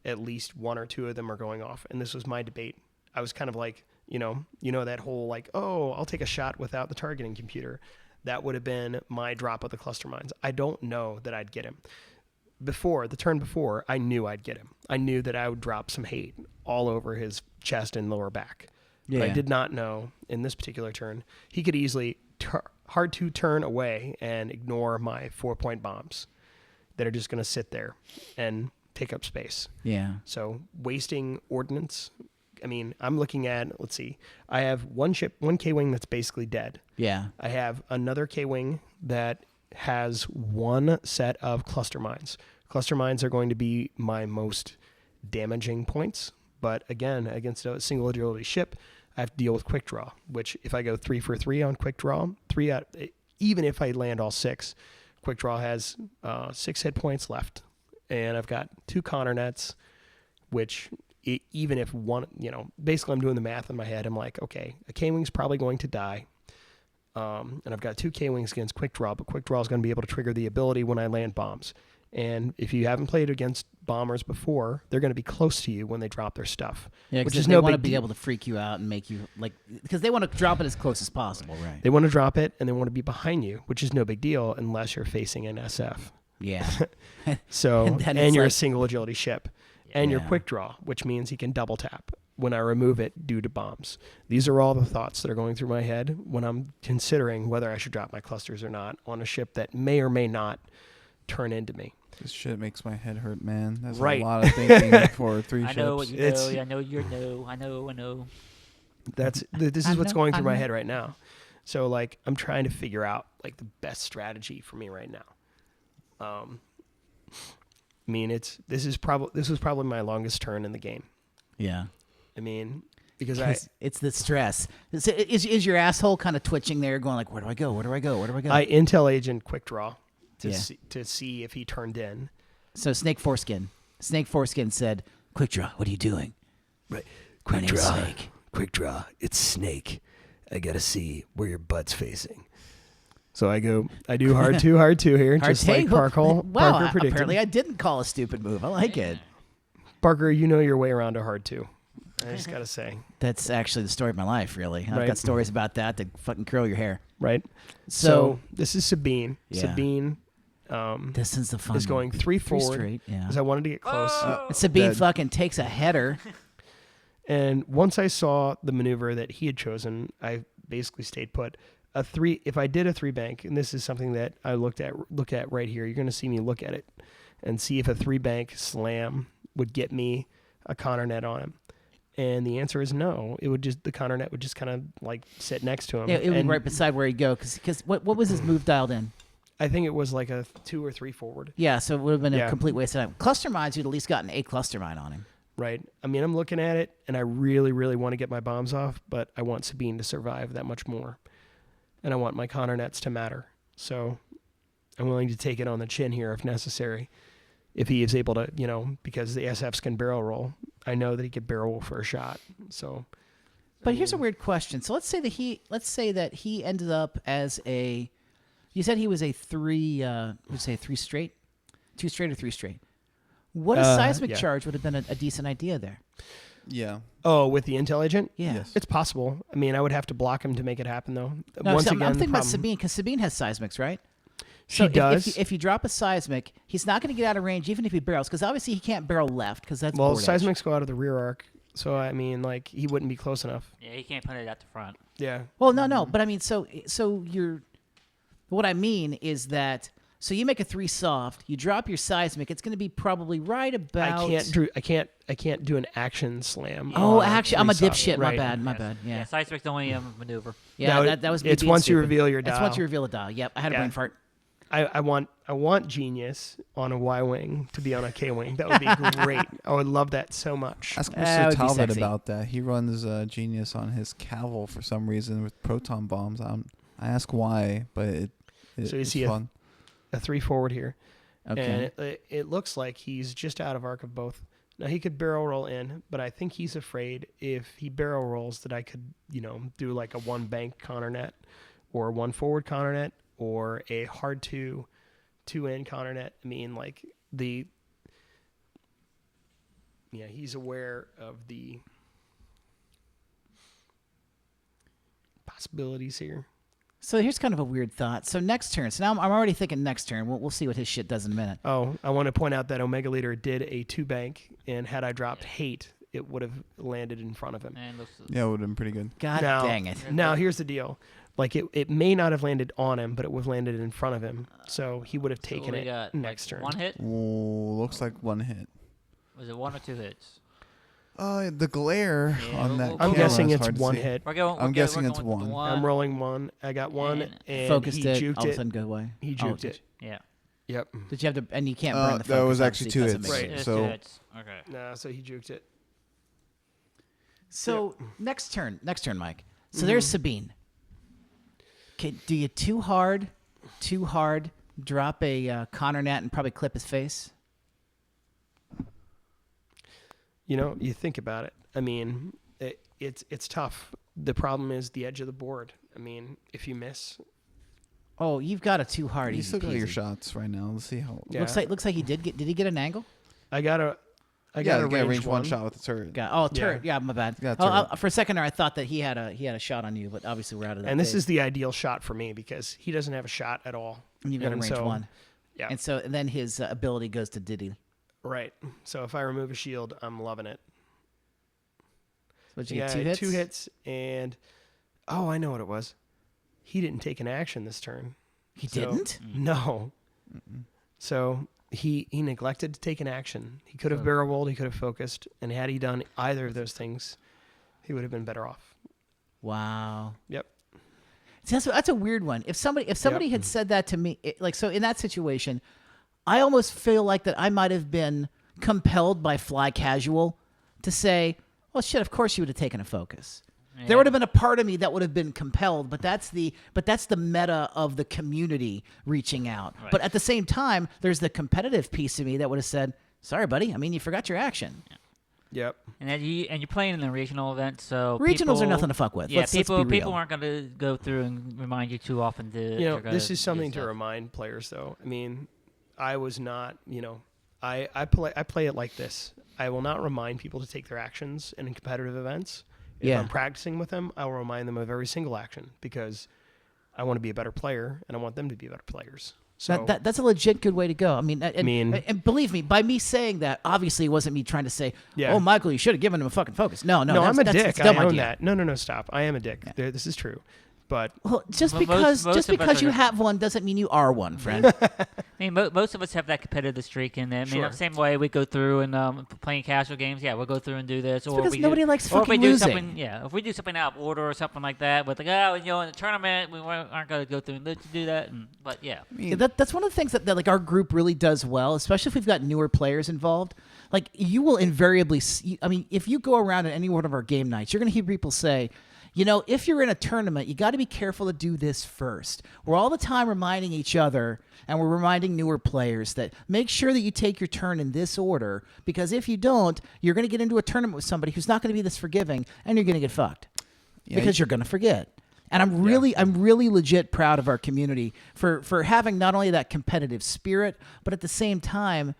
at least 1 or 2 of them are going off. And this was my debate. I was kind of like, that whole like, oh, I'll take a shot without the targeting computer. That would have been my drop of the cluster mines. I don't know that I'd get him. The turn before, I knew I'd get him. I knew that I would drop some hate all over his chest and lower back. Yeah. But I did not know in this particular turn, he could easily hard to turn away and ignore my 4-point bombs that are just going to sit there and take up space. Yeah. So wasting ordnance. I mean, I'm looking at, let's see, I have one K-Wing that's basically dead. Yeah. I have another K-Wing that has 1 set of cluster mines. Cluster mines are going to be my most damaging points. But again, against a single agility ship, I have to deal with quick draw, which if I go 3 for 3 on quick draw, even if I land all 6, quick draw has 6 hit points left. And I've got 2 Connor nets, which even if one, basically I'm doing the math in my head. I'm like, okay, a K-Wing's probably going to die. And I've got 2 K-Wings against quick draw, but quick draw is going to be able to trigger the ability when I land bombs. And if you haven't played against bombers before, they're going to be close to you when they drop their stuff. Yeah, which because is they no want to big be deal. able to freak you out and make you because they want to drop it as close as possible, right? They want to drop it and they want to be behind you, which is no big deal unless you're facing an SF. Yeah. So then and it's you're a like- single agility ship, and you're Yeah. quick draw, which means he can double tap when I remove it due to bombs. These are all the thoughts that are going through my head when I'm considering whether I should drop my clusters or not on a ship that may or may not turn into me. This shit makes my head hurt, man. That's Right. a lot of thinking for 3 I ships. know what you It's- know. I know you're no. I know. This I is what's know, going I through my know. head right now. So like I'm trying to figure out like the best strategy for me right now. I mean, this was probably my longest turn in the game. Yeah. I mean, because It's the stress. Is your asshole kind of twitching there, going like, "Where do I go? Where do I go? Where do I go?" I intel agent quick draw to Yeah. see if he turned in. So Snake Foreskin said, "Quick draw. What are you doing?" Right. My Quick name's draw. Snake. Quick draw. It's Snake. I gotta see where your butt's facing. So I do hard two here, just like Parker predicted. Apparently I didn't call a stupid move. I like it. Parker, you know your way around a hard two. I just gotta say, That's actually the story of my life, really. I've Right. got stories about that fucking curl your hair. right? So this is Sabine. Yeah. Sabine this is the fun is going one. 3 Three forward straight, yeah. because I wanted to get close. And Sabine Dead. fucking takes a header. And once I saw the maneuver that he had chosen, I basically stayed put. If I did a 3 bank, and this is something that I look at right here, you're going to see me look at it and see if a 3 bank slam would get me a Connor net on him. And the answer is no. The Connor net would just kind of like sit next to him. Yeah, it would be And right beside where he'd go. Because what was his move dialed in? I think it was like a 2 or 3 forward. Yeah, so it would have been a Yeah. complete waste of time. Cluster mines, you'd at least gotten a cluster mine on him. Right. I mean, I'm looking at it, and I really, really want to get my bombs off, but I want Sabine to survive that much more. And I want my Connor nets to matter. So I'm willing to take it on the chin here if necessary. If he is able to, because the SFs can barrel roll. I know that he could barrel roll for a shot. So, But here's a weird question. So let's say that he ended up as a. You said he was a 3. Would say 3 straight, 2 straight or 3 straight. What a seismic yeah. charge would have been a decent idea there. Yeah. Oh, with the intel agent? Yeah. Yes. It's possible. I mean, I would have to block him to make it happen, though. No, Once so again, I'm the thinking about problem- Sabine because Sabine has seismics, right? She does. If you drop a seismic, he's not going to get out of range even if he barrels because obviously he can't barrel left because that's Well, board edge. seismics go out of the rear arc. So I mean, like he wouldn't be close enough. Yeah, he can't put it at the front. Yeah. Well, no, but I mean, so you're. What I mean is that so you make a 3 soft, you drop your seismic. It's going to be probably right about. I can't do an action slam. Oh, on actually, I'm a 3 soft. dipshit. Right. My bad. Yeah. Seismic's the only maneuver. Yeah, No, that was me it's being once you stupid. reveal your That's dial. once you reveal a dial. Yep, I had a Yeah. brain fart. I want Genius on a Y-wing to be on a K-wing. That would be great. I would love that so much. Ask That would Mr. be Talbot sexy. about that. He runs Genius on his Caval for some reason with proton bombs. I ask why, but So you it's see fun. a 3 forward here. Okay. And it looks like he's just out of arc of both. Now, he could barrel roll in, but I think he's afraid if he barrel rolls that I could, do like a 1 bank counter net or 1 forward counter net or a hard 2 in counter net. I mean, like he's aware of the possibilities here. So here's kind of a weird thought. So next turn. So now I'm already thinking next turn. We'll see what his shit does in a minute. Oh, I want to point out that Omega Leader did a 2 bank, and had I dropped hate, it would have landed in front of him. And looks, Yeah, it would have been pretty good. God Now- dang it. Now, here's the deal. Like, it may not have landed on him, but it would have landed in front of him. So he would have so taken we it got, next turn. 1 hit? Ooh, looks like 1 hit. Was it 1 or 2 hits? The glare Yeah, on we'll- that. we'll I'm go- camera guessing is it's hard to 1 see. hit. I'm guessing it's going with the 1. I'm rolling 1. I got 1, and Focused he it. juked All of a it. sudden go away. He Oh, juked it. Yeah. Yep. Did you have to? And you can't burn the focus. that was obviously, actually 2 because it hits. makes Right. it- It's So- 2 hits. Okay. Nah, so he juked it. So next turn, Mike. So there's Sabine. Okay, do you too hard, drop a Connor Nat and probably clip his face? You think about it. I mean, it's tough. The problem is the edge of the board. I mean, if you miss, Oh, you've got a too hard. You Easy still got your peasy. shots right now. Let's see how. yeah, Looks like he did get. Did he get an angle? I got a you got a range range 1 1 shot with the turret. Turret. Yeah, my bad. Yeah, Oh, turret. for a second there, I thought that he had a shot on you, but obviously we're out of that. And this phase. is the ideal shot for me because he doesn't have a shot at all. And you've got a range so- 1. Yeah. And so then his ability goes to Diddy. Right. So if I remove a shield, I'm loving it. What did you Yeah, get? 2 hits. 2 hits, and I know what it was. He didn't take an action this turn. He So- didn't. No. So he neglected to take an action. He could have barrel rolled. He could have focused, and had he done either of those things, he would have been better off. Wow. Yep. See, that's a weird one. If somebody had said that to me, so in that situation, I almost feel like that I might have been compelled by Fly Casual to say, "Well, shit, of course you would have taken a focus." There would have been a part of me that would have been compelled, but that's the meta of the community reaching out. Right. But at the same time, there's the competitive piece of me that would have said, "Sorry, buddy. I mean, you forgot your action." Yep. And you're playing in the regional event, so Regionals people, are nothing to fuck with. Yeah, Let's be people real. aren't going to go through and remind you too often to. This is something to remind. remind players, though. I mean, I was not, I play it like this. I will not remind people to take their actions in competitive events. If Yeah. I'm practicing with them, I will remind them of every single action because I want to be a better player and I want them to be better players. So That's a legit good way to go. I mean, mean- and believe me, by me saying that, obviously it wasn't me trying to say, Yeah. "Oh, Michael, you should have given him a fucking focus." No, I'm a that's dick. a dumb I own idea. that. No, stop. I am a dick. This is true. But Well, just Well, because most of us you are- have one doesn't mean you are one, friend. I mean, most of us have that competitive streak, and I mean, Sure. the same way we go through and playing casual games. Yeah, we'll go through and do this, or because we nobody do, likes or if we fucking do losing. something. Yeah, if we do something out of order or something like that, but in the tournament we aren't going to go through and let you do that. But yeah, Yeah, that's one of the things that like our group really does well, especially if we've got newer players involved. Like you will invariably see, I mean, if you go around at any one of our game nights, you're going to hear people say, if you're in a tournament, you got to be careful to do this first. We're all the time reminding each other, and we're reminding newer players that make sure that you take your turn in this order, because if you don't, you're going to get into a tournament with somebody who's not going to be this forgiving, and you're going to get fucked because you're going to forget. And I'm really legit proud of our community for having not only that competitive spirit, but at the same time,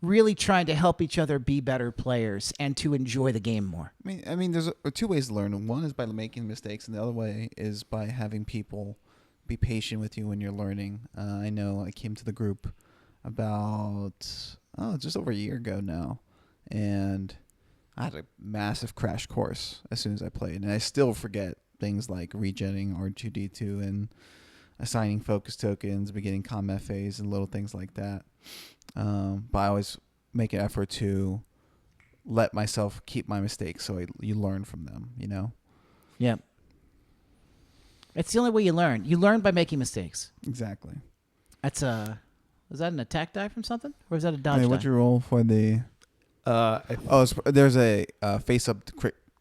really trying to help each other be better players and to enjoy the game more. I mean, there's 2 ways to learn. One is by making mistakes, and the other way is by having people be patient with you when you're learning. I know I came to the group about just over a year ago now, and I had a massive crash course as soon as I played, and I still forget things like regenning R2D2 and assigning focus tokens, beginning combat phase, and little things like that. But I always make an effort to let myself keep my mistakes, so you learn from them. You know. Yeah. It's the only way you learn. You learn by making mistakes. Exactly. That's is that an attack die from something, or is that a dodge Hey, die? what'd you roll for the? There's a face-up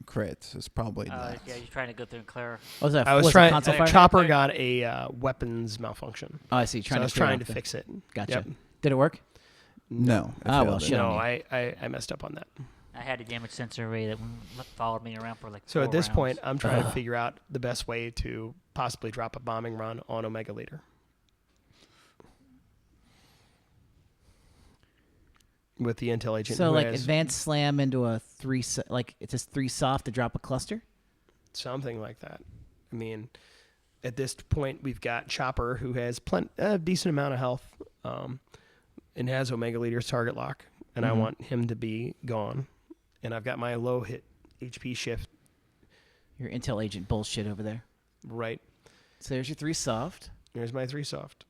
crit. It's probably that. Yeah, you're trying to go through and clear. Was that? I was was it trying. console fire? Chopper got a weapons malfunction. Oh, I see. So I was trying to fix it. Gotcha. Yep. Did it work? No. Ah, well, failed it. shit. No, I messed up on that. I had a damage sensor array that followed me around for like. So 4 at this rounds. point, I'm trying to figure out the best way to possibly drop a bombing run on Omega Leader. With the intel agent. So who like has advanced slam into a 3, like it's just 3 soft to drop a cluster. something like that. I mean, at this point, we've got Chopper, who has a decent amount of health, and has Omega Leader's target lock, and I want him to be gone. And I've got my low hit HP shift Your intel agent bullshit over there. right. So there's your 3 soft. Here's my 3 soft.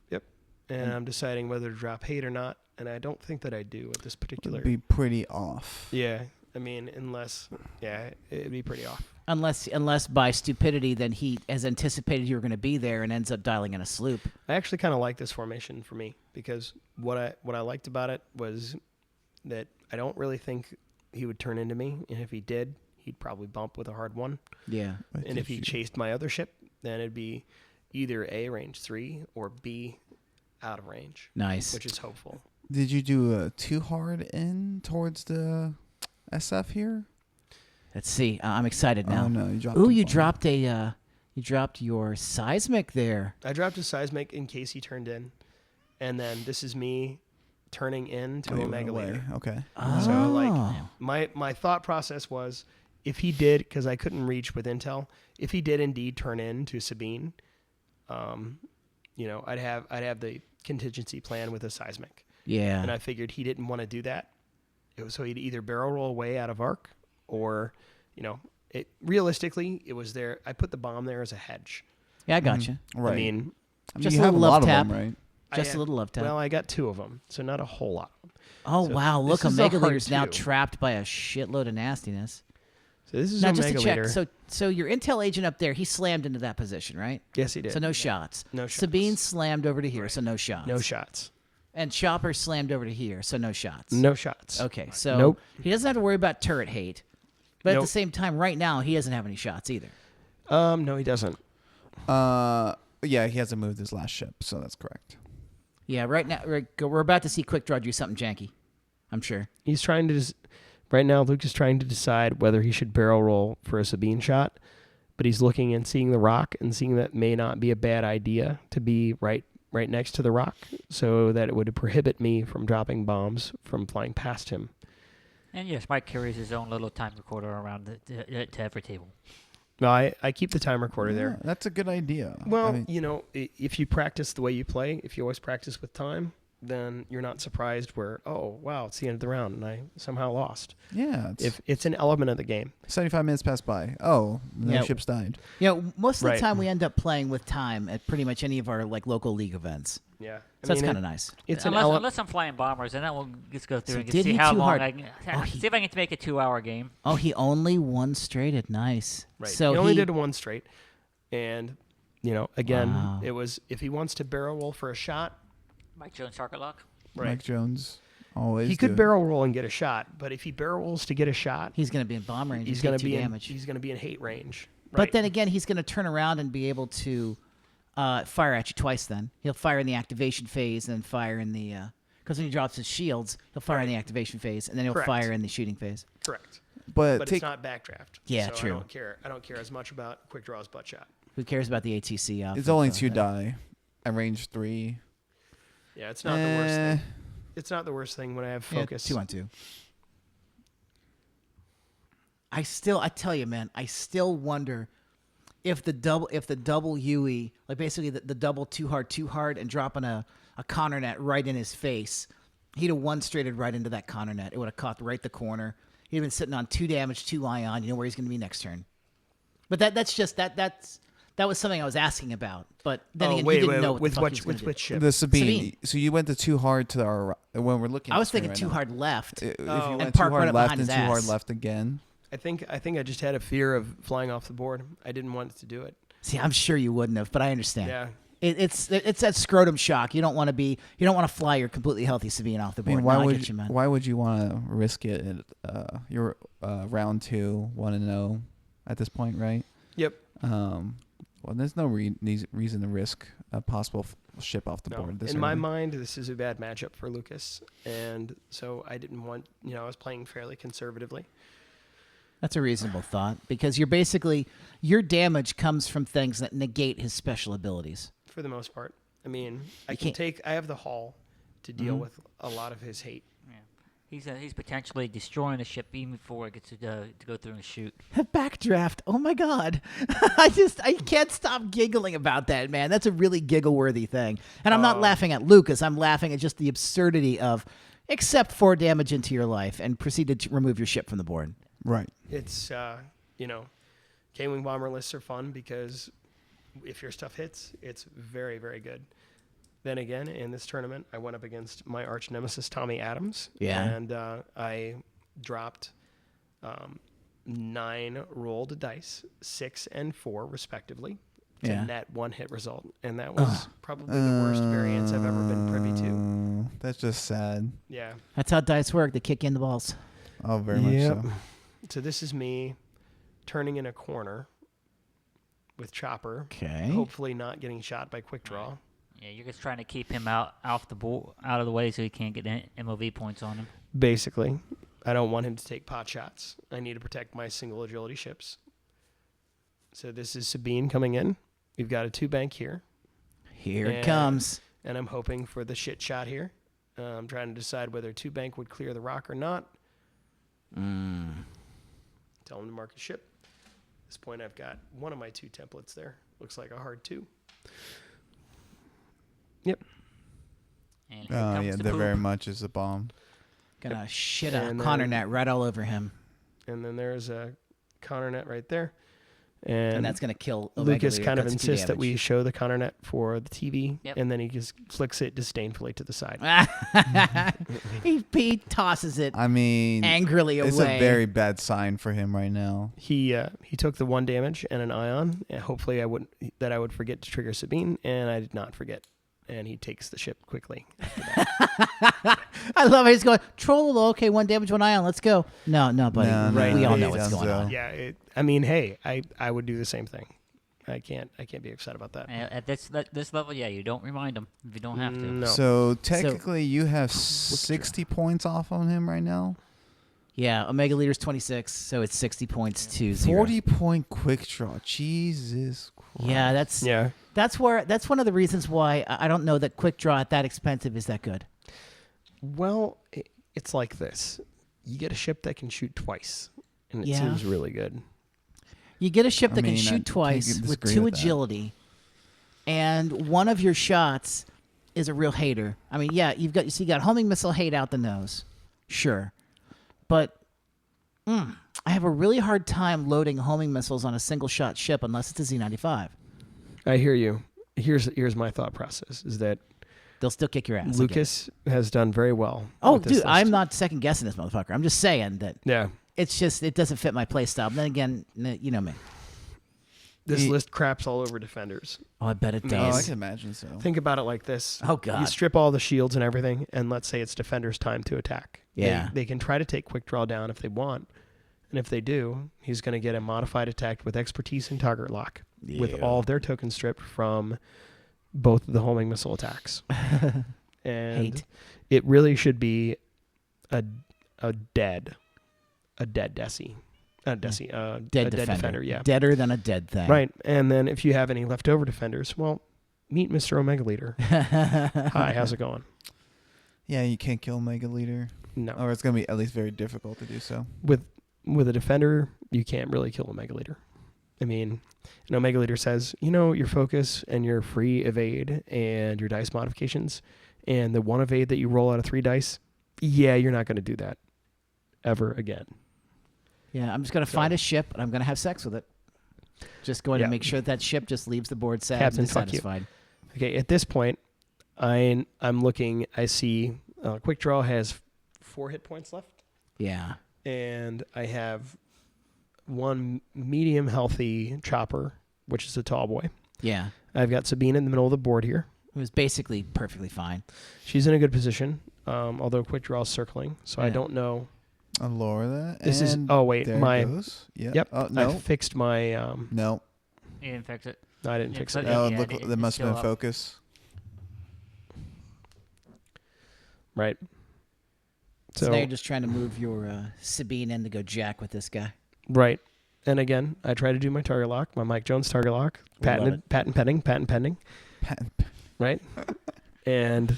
Yep. And I'm deciding whether to drop hate or not, and I don't think that I do at this particular. It'd be pretty off. Yeah. I mean, it'd be pretty off. Unless by stupidity, then he has anticipated you were going to be there and ends up dialing in a sloop. I actually kind of like this formation for me because what I liked about it was that I don't really think he would turn into me, and if he did, he'd probably bump with a hard 1. Yeah. And if he chased my other ship, then it'd be either A, range 3, or B, out of range. Nice. Which is hopeful. Did you do a too hard in towards the SF here? Let's see. I'm excited now. Oh no, you dropped. Ooh, a you bomb. dropped you dropped your seismic there. I dropped a seismic in case he turned in, and then this is me turning in to Oh, you went Omega away. Leader. Okay. So Oh. like my thought process was, if he did, because I couldn't reach with intel, if he did indeed turn in to Sabine, I'd have the contingency plan with a seismic, Yeah. and I figured he didn't want to do that. So he'd either barrel roll away out of arc, or realistically it was there. I put the bomb there as a hedge. Yeah, I got you. Right. I mean, Just you a have little a love lot tap. of them, right? Just a little love tap. well, I got 2 of them, so not a whole lot. Oh, so wow. Look, this is a Omega hard Leader's now 2. trapped by a shitload of nastiness. So this is Now, Omega just to check, Leader. so your intel agent up there, he slammed into that position, right? Yes, he did. So no shots. No shots. Sabine slammed over to here, so no shots. No shots. And Chopper slammed over to here, so no shots. No shots. Okay, so Nope. he doesn't have to worry about turret hate. But at the Nope. same time, right now, he doesn't have any shots either. No, he doesn't. Yeah, he hasn't moved his last ship, so that's correct. Yeah, right now, we're about to see Quick Draw do something janky, I'm sure. He's trying to. Right now, Luke is trying to decide whether he should barrel roll for a Sabine shot, but he's looking and seeing the rock and seeing that may not be a bad idea to be right next to the rock, so that it would prohibit me from dropping bombs from flying past him. And yes, Mike carries his own little time recorder around to every table. No, I keep the time recorder there. Yeah, that's a good idea. Well, I mean, if you practice the way you play, if you always practice with time, then you're not surprised where, oh, wow, it's the end of the round and I somehow lost. yeah, If it's an element of the game. 75 minutes passed by. Oh, no Yeah. ships died. Most of the Right. time we end up playing with time at pretty much any of our local league events. Yeah. So that's kind of nice. It's Unless I'm flying bombers, and then we'll just go through So and did see he how too long hard? I can. Oh, See if I can make a 2-hour game. Oh, he only won straighted. Nice. Right. So he only did 1 straight. And, again, Wow. it was if he wants to barrel roll for a shot, Mike Jones target lock. right. Mike Jones always. He could do. barrel roll and get a shot, but if he barrel rolls to get a shot, he's going to be in bomb range. he's going going to to be damage. he's going to be in hate range. But Right. then again, he's going to turn around and be able to fire at you twice. Then he'll fire in the activation phase and then fire in the because when he drops his shields, he'll fire in the activation phase and then he'll Correct. fire in the shooting phase. Correct. But But take it's not backdraft. Yeah, so true. I don't care as much about quick draws butt shot. Who cares about the ATC? it's only 2 die at range 3. Yeah, it's not the worst thing. It's not the worst thing when I have focus. 2 on 2. I tell you, man, I still wonder if the double UE, like basically the double too hard, and dropping a Connor net right in his face, he'd have one straighted right into that Connor net. It would have caught right the corner. He'd been sitting on 2 damage, 2 ion. You know where he's going to be next turn. But that's just that was something I was asking about. But then again, you didn't know what the fuck he was gonna do. which ship? The Sabine. Sabine. So you went too hard to our when we're looking. I at was the screen thinking right too now. hard left. If you And went too park right hard up left behind and his too hard ass. left again. I think I just had a fear of flying off the board. I didn't want to do it. See, I'm sure you wouldn't have, but I understand. Yeah. It's that scrotum shock. You don't want to fly your completely healthy Sabine off the I board. mean, No, I get you, man. why would you want to risk it at your round 2 1-0 at this point, right? Yep. Well, there's no reason to risk a possible ship off the No. board. In my mind, this is a bad matchup for Lucas, and so I didn't want. I was playing fairly conservatively. That's a reasonable thought because your damage comes from things that negate his special abilities. For the most part. I mean, I can't- have the haul to deal with a lot of his hate. Yeah. He's potentially destroying the ship even before it gets to go through and shoot. Backdraft. Oh my god. I can't stop giggling about that, man. That's a really giggle-worthy thing. And I'm not laughing at Lucas. I'm laughing at just the absurdity of accept 4 damage into your life and proceed to remove your ship from the board. Right. It's K-Wing bomber lists are fun because if your stuff hits, it's very, very good. Then again, in this tournament, I went up against my arch nemesis, Tommy Adams. Yeah. And I dropped 9 rolled dice, 6 and 4 respectively, to net 1 hit result. And that was probably the worst variance I've ever been privy to. That's just sad. Yeah. That's how dice work. They kick you in the balls. Oh, very much so. So this is me turning in a corner with Chopper. Okay. Hopefully not getting shot by quick draw. Yeah, you're just trying to keep him out of the way so he can't get MOV points on him. Basically, I don't want him to take pot shots. I need to protect my single agility ships. So this is Sabine coming in. We've got a 2 bank here. Here it comes. And I'm hoping for the shit shot here. I'm trying to decide whether 2 bank would clear the rock or not. Tell him to mark his ship. At this point, I've got one of my 2 templates there. Looks like a hard 2. Yep. And Oh, here comes yeah, the there poop. very much is a bomb. Gonna shit a And Connor then- net right all over him. And then there's a counter net right there. And that's gonna kill Omega Lucas Leader. kind of Cuts 2 insists that we damage. show the counter net for the TV, Yep. and then he just flicks it disdainfully to the side. he tosses it I mean, angrily away. it's a very bad sign for him right now. He took the 1 damage and an ion, and hopefully I would forget to trigger Sabine, and I did not forget. And he takes the ship quickly. I love it. He's going, troll, okay, 1 damage, 1 ion, let's go. No, buddy. No, no, we all he know what's going on. Yeah, I mean, hey, I would do the same thing. I can't be upset about that. And at this level, yeah, you don't remind him if you don't have to. No. So technically, you have 60 points off on him right now. Yeah, Omega Leader's 26, so it's 60 points to 0. 40-point quick draw. Jesus Christ. Yeah, that's Yeah. that's one of the reasons why I don't know that quick draw at that expensive is that good. Well, it's like this. You get a ship that can shoot twice, and it Yeah. seems really good. You get a ship I that can mean, I shoot twice can't with disagree 2 with that. agility, and one of your shots is a real hater. I mean, yeah, you got homing missile hate out the nose, sure, but I have a really hard time loading homing missiles on a single shot ship unless it's a Z95. I hear you. Here's my thought process: is that They'll still kick your ass. I get it. Lucas has done very well. Oh, with this dude, list. I'm not second guessing this motherfucker. I'm just saying that Yeah, it's just it doesn't fit my play style. But then again, you know me. this list craps all over defenders. Oh, I bet it No, Oh, I does. can imagine so. Think about it like this. Oh God. You strip all the shields and everything, and let's say it's defender's time to attack. Yeah. They can try to take quick draw down if they want. And if they do, he's going to get a modified attack with expertise and target lock with all of their tokens stripped from both of the homing missile attacks. And Hate. it really should be a dead Desi. Desi. Dead a defender. dead defender, yeah. Deader than a dead thing. Right. And then if you have any leftover defenders, well, meet Mr. Omega Leader. Hi, how's it going? Yeah, you can't kill Mega Leader. No. Or it's going to be at least very difficult to do so. With a defender, you can't really kill Omega Leader. I mean, an Omega Leader says, your focus and your free evade and your dice modifications and the 1 evade that you roll out of 3 dice, yeah, you're not going to do that ever again. Yeah, I'm just going to find a ship, and I'm going to have sex with it. Just going to make sure that ship just leaves the board sad Captain, and fuck you. dissatisfied. Okay, at this point, I'm looking. I see Quick Draw has 4 hit points left. Yeah. And I have 1 medium healthy chopper, which is a tall boy. Yeah. I've got Sabine in the middle of the board here. It was basically perfectly fine. She's in a good position, although Quick Draw is circling, so I don't know. I'll lower that. This is. and Oh wait, there my. it goes. Yep. Oh, no. I fixed my. No. You didn't fix it. No, I didn't Yeah, fix but- it. Oh, yeah, look, it- that it's must have been still up. focus. Right. So now you're just trying to move your Sabine in to go jack with this guy. Right. And again, I try to do my target lock, my Mike Jones target lock, We love patent pending, right? And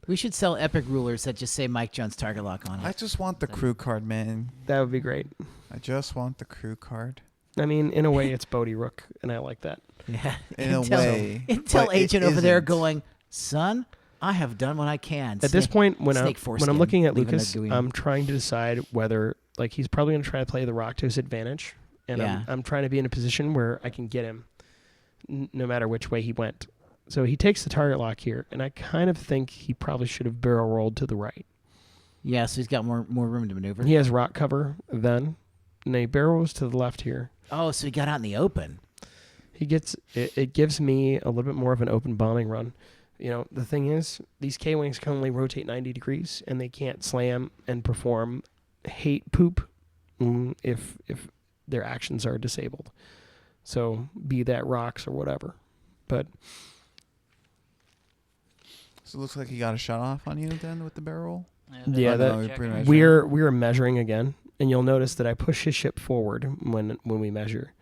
We should sell epic rulers that just say Mike Jones target lock on I it. just want the crew card, man. that would be great. I just want the crew card. I mean, in a way, it's Bodie Rook, and I like that. Yeah. In a Intel- way. Intel but it agent over there isn't. going, son, I have done what I can. At this point, when snake I'm foreskin, looking at leaving a Lucas, gooey. I'm trying to decide whether, like, he's probably going to try to play the rock to his advantage, and Yeah. I'm trying to be in a position where I can get him, no matter which way he went. So he takes the target lock here, and I kind of think he probably should have barrel rolled to the right. Yeah, so he's got more room to maneuver. He has rock cover then, and he barrels to the left here. Oh, so he got out in the open. He gets it gives me a little bit more of an open bombing run. You know, the thing is, these K-Wings can only rotate 90 degrees, and they can't slam and perform hate poop if their actions are disabled. So, be that rocks or whatever. But So it looks like he got a shot off on you then with the barrel. Yeah, Oh, that- no, you're pretty much we're measuring again, and you'll notice that I push his ship forward when we measure.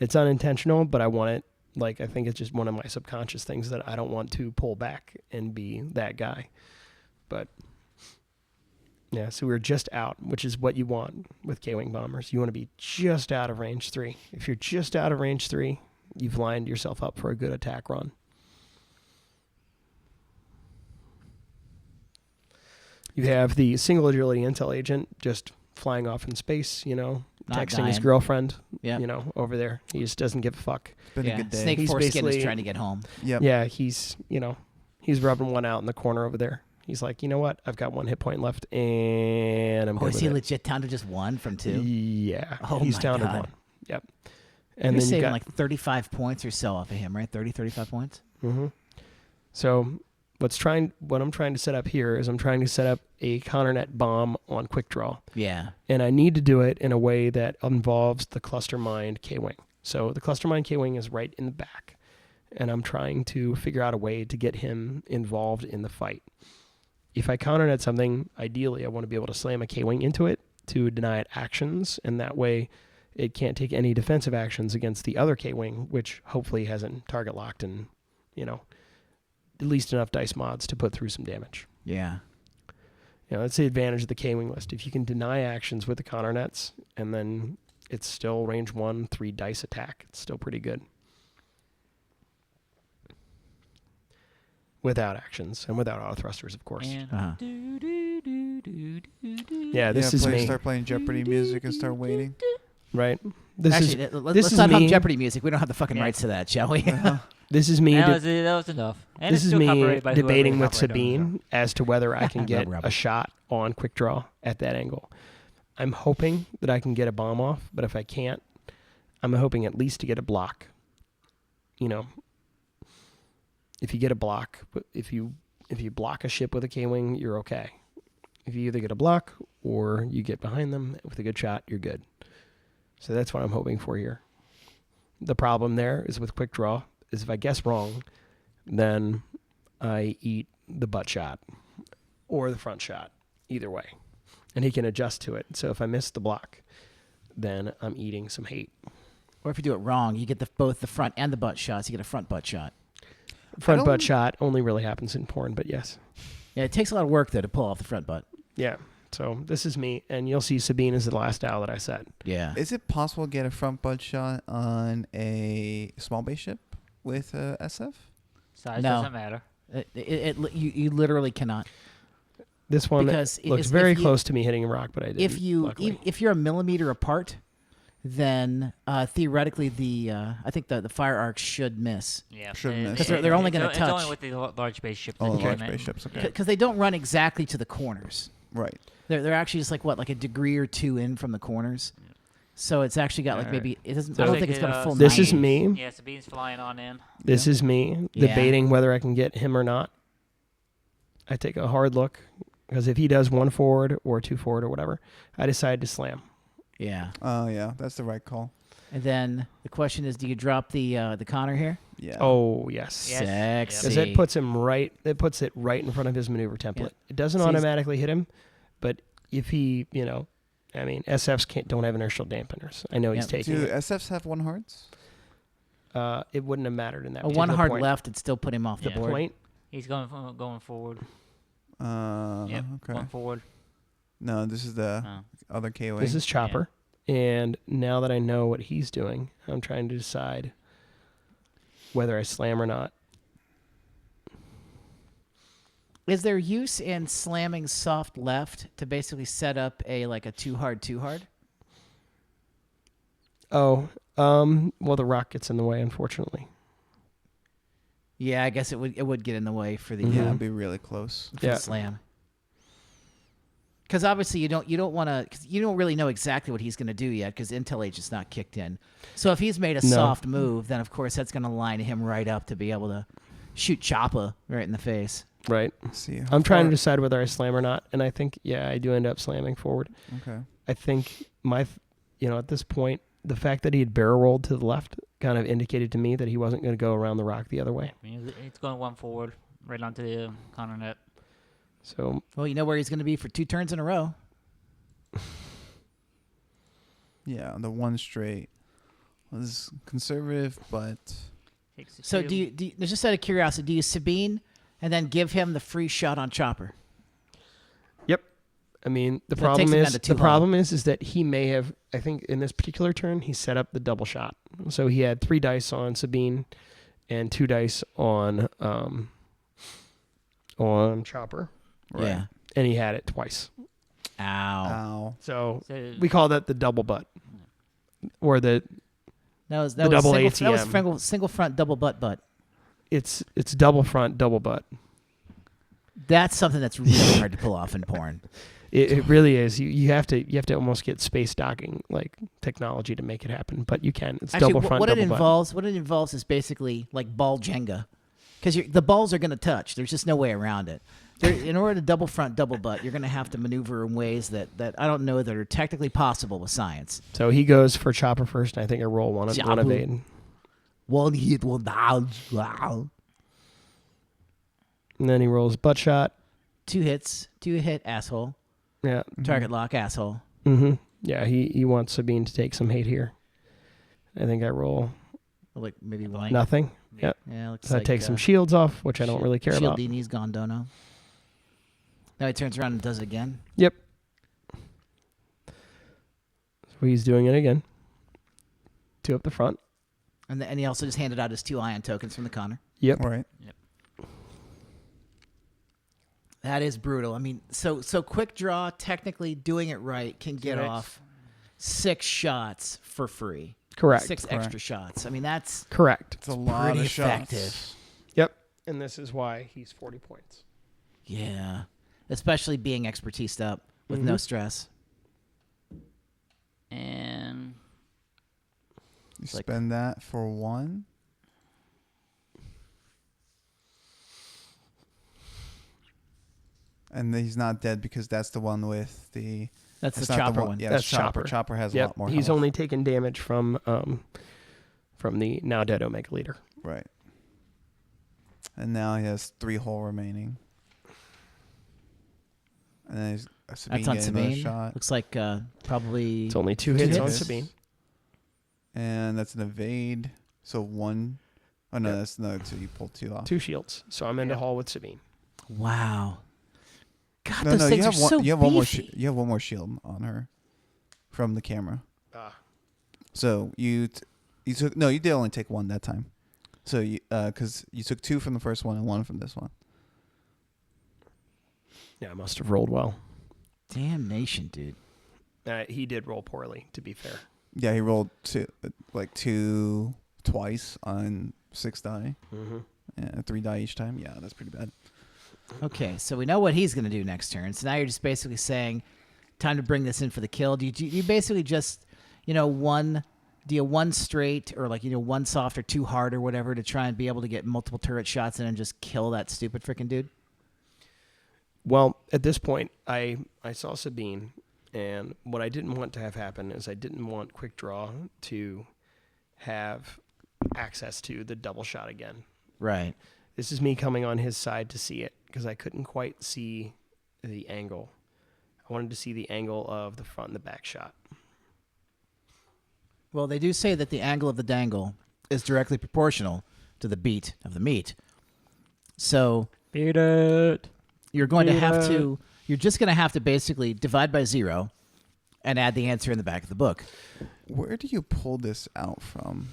It's unintentional, but I want it. Like, I think it's just one of my subconscious things that I don't want to pull back and be that guy. But yeah, so we're just out, which is what you want with K-Wing bombers. You want to be just out of range 3. If you're just out of range 3, you've lined yourself up for a good attack run. You have the single agility intel agent just flying off in space, you know, Not texting his dying. girlfriend, Yep. you know, over there. He just doesn't give a fuck. It's been Yeah, a good day. Snake He's foreskin is basically- trying to get home. Yep. Yeah, he's, you know, he's rubbing one out in the corner over there. He's like, you know what? I've got 1 hit point left, and I'm Oh, good is with he it. legit down to just 1 from 2? Yeah, Oh he's my down to God. 1. Yep. And And you're then you saving got like 35 points or so off of him, right? 30, 35 points? Mm-hmm. So what I'm trying to set up here is I'm trying to set up a counternet bomb on quick draw. Yeah. And I need to do it in a way that involves the cluster mind K-Wing. So the cluster mind K-Wing is right in the back. And I'm trying to figure out a way to get him involved in the fight. If I counternet something, ideally I want to be able to slam a K-Wing into it to deny it actions. And that way it can't take any defensive actions against the other K-Wing, which hopefully hasn't target locked and, you know, at least enough dice mods to put through some damage. Yeah. You know, that's the advantage of the K-Wing list. If you can deny actions with the counter nets, and then it's still range 1, 3 dice attack, it's still pretty good. Without actions, and without auto thrusters, of course. And Uh-huh. Yeah, this is me, Start playing Jeopardy music and start waiting. right? This Actually, is let's this is not me. hum Jeopardy music. We don't have the fucking Yeah. rights to that, shall we? this is me. that was enough. And This it's is still me copyrighted by whoever debating they with copyright owns Sabine as to whether I can get Rub. a shot on quick draw at that angle. I'm hoping that I can get a bomb off, but if I can't, I'm hoping at least to get a block. You know, if you get a block, if you block a ship with a K-Wing, you're okay. If you either get a block or you get behind them with a good shot, you're good. So that's what I'm hoping for here. The problem there is with quick draw is if I guess wrong, then I eat the butt shot or the front shot, either way. And he can adjust to it. So if I miss the block, then I'm eating some hate. Or if you do it wrong, you get both the front and the butt shots. You get a front butt shot. Front butt shot only really happens in porn, but yes. Yeah, it takes a lot of work, though, to pull off the front butt. Yeah. So this is me, and you'll see Sabine is the last dial that I set. Yeah. Is it possible to get a front butt shot on a small base ship with SF? Size No. doesn't matter. You literally cannot. This one Because looks if very you- close to me hitting a rock, but I didn't. Luckily. if you're a millimeter apart, then theoretically I think the fire arcs should miss. Yeah, Shouldn't miss. Because they're only gonna It's touch. only with the large spaceships. Oh, that you large can- spaceships. Okay. Because they don't run exactly to the corners. Right. They're actually just like a degree or two in from the corners. So it's actually got like Alright. maybe it doesn't. So I don't think it's got a full. This is 90. me. Yeah, Sabine's flying on in. This is me Yeah. debating whether I can get him or not. I take a hard look because if he does 1 forward or 2 forward or whatever, I decide to slam. Yeah. Oh yeah, that's the right call. And then the question is, do you drop the Connor here? Yeah. Oh yes. Yes. Sexy. Because it puts him right. It puts it right in front of his maneuver template. Yeah. It doesn't See, he's- automatically hit him, but if he, SFs don't have inertial dampeners. I know he's Yep. taking Do it. SFs have 1 hearts? It wouldn't have mattered in that. A one particular hard point. left, it'd still put him off the Yeah. board. Point. He's going forward. Yep. Okay. Going forward. No, this is the Oh. other K-wing. This is Chopper, and now that I know what he's doing, I'm trying to decide whether I slam or not. Is there use in slamming soft left to basically set up a 2 hard, 2 hard? Oh, well, the rock gets in the way, unfortunately. Yeah, I guess it would get in the way for the Mhm. Yeah, it'd be really close. for Yeah. the slam. Because obviously you don't want to. Cause you don't really know exactly what he's going to do yet because Intel Age is not kicked in. So if he's made a No. soft move, then of course that's going to line him right up to be able to shoot Choppa right in the face. Right. Let's see. How I'm trying to far- decide whether I slam or not, and I think, I do end up slamming forward. Okay. I think at this point, the fact that he had barrel rolled to the left kind of indicated to me that he wasn't going to go around the rock the other way. I mean, it's going 1 forward, right onto the Connor net. So Well, you know where he's going to be for 2 turns in a row. Yeah, the 1 straight was conservative, but Takes the So two. do you just out of curiosity, do you Sabine and then give him the free shot on Chopper? I mean, the That problem takes him down is to too the problem is that he may have. I think in this particular turn he set up the double shot. So he had 3 dice on Sabine, and 2 dice on Chopper, right. Yeah. and he had it twice. Ow. Ow. So So we call that the double butt, or the That was the double single, ATM. That was single front double butt. it's double front double butt. That's something that's really hard to pull off in porn. It really is. You have to almost get space docking like technology to make it happen, but you can. It's Actually, double front what double it butt. involves is basically like ball Jenga, because the balls are going to touch. There's just no way around it. In order to double front double butt, you're going to have to maneuver in ways that I don't know that are technically possible with science. So he goes for Chopper first, and I think I roll one Chopper. evade. One hit, one down. Wow. And then he rolls butt shot. 2 hits, 2 hit asshole. Yeah. Target lock asshole. Mm-hmm. Yeah, he wants Sabine to take some hate here. I think I roll Like maybe one. nothing. Yep. Yeah, looks So I like take some shields off, which I don't really care about. Shieldini's gone, dono. Now he turns around and does it again. Yep. So he's doing it again. 2 up the front. And he also just handed out his 2 ion tokens from the Connor. Yep. Right. That is brutal. I mean, so quick draw, technically doing it right, can get Correct. off 6 shots for free. Correct. 6 Correct. extra shots. I mean, that's Correct. It's a lot pretty of shots. effective. Yep. And this is why he's 40 points. Yeah, especially being expertised up with no Mhm. stress. and You Like- spend that for 1. And he's not dead because that's the one with the. That's it's the not chopper one. one. Yeah, That's it's Chopper. Chopper. Chopper has a Yep. lot more. He's health. only taken damage from the now dead Omega Leader. Right. And now he has 3 hull remaining. And then he's Sabine That's on getting another Sabine. shot. Looks like probably It's only 2 Two hits on hits. Sabine. And that's an evade. So 1. Oh no, Yep. that's no. So you pull 2 off. 2 shields. So I'm into Yeah. Hall with Sabine. wow. God, No, those no, things you have are one. so You have one more. beefy. You have one more shield on her, from the camera. Ah. So you took no. You did only take 1 that time. So you because you took 2 from the first one and 1 from this one. Yeah, I must have rolled well. Damnation, dude. He did roll poorly, to be fair. Yeah, he rolled two twice on 6 die. Mm-hmm. Yeah, 3 die each time. Yeah, that's pretty bad. Okay, so we know what he's going to do next turn. So now you're just basically saying, time to bring this in for the kill. Do you basically just, do you one straight or one soft or 2 hard or whatever to try and be able to get multiple turret shots in and just kill that stupid freaking dude? Well, at this point, I saw Sabine, and what I didn't want to have happen is I didn't want Quick Draw to have access to the double shot again. Right. This is me coming on his side to see it because I couldn't quite see the angle. I wanted to see the angle of the front and the back shot. Well, they do say that the angle of the dangle is directly proportional to the beat of the meat. So Beat it. you're going to have to, you're just going to have to basically divide by 0 and add the answer in the back of the book. Where do you pull this out from?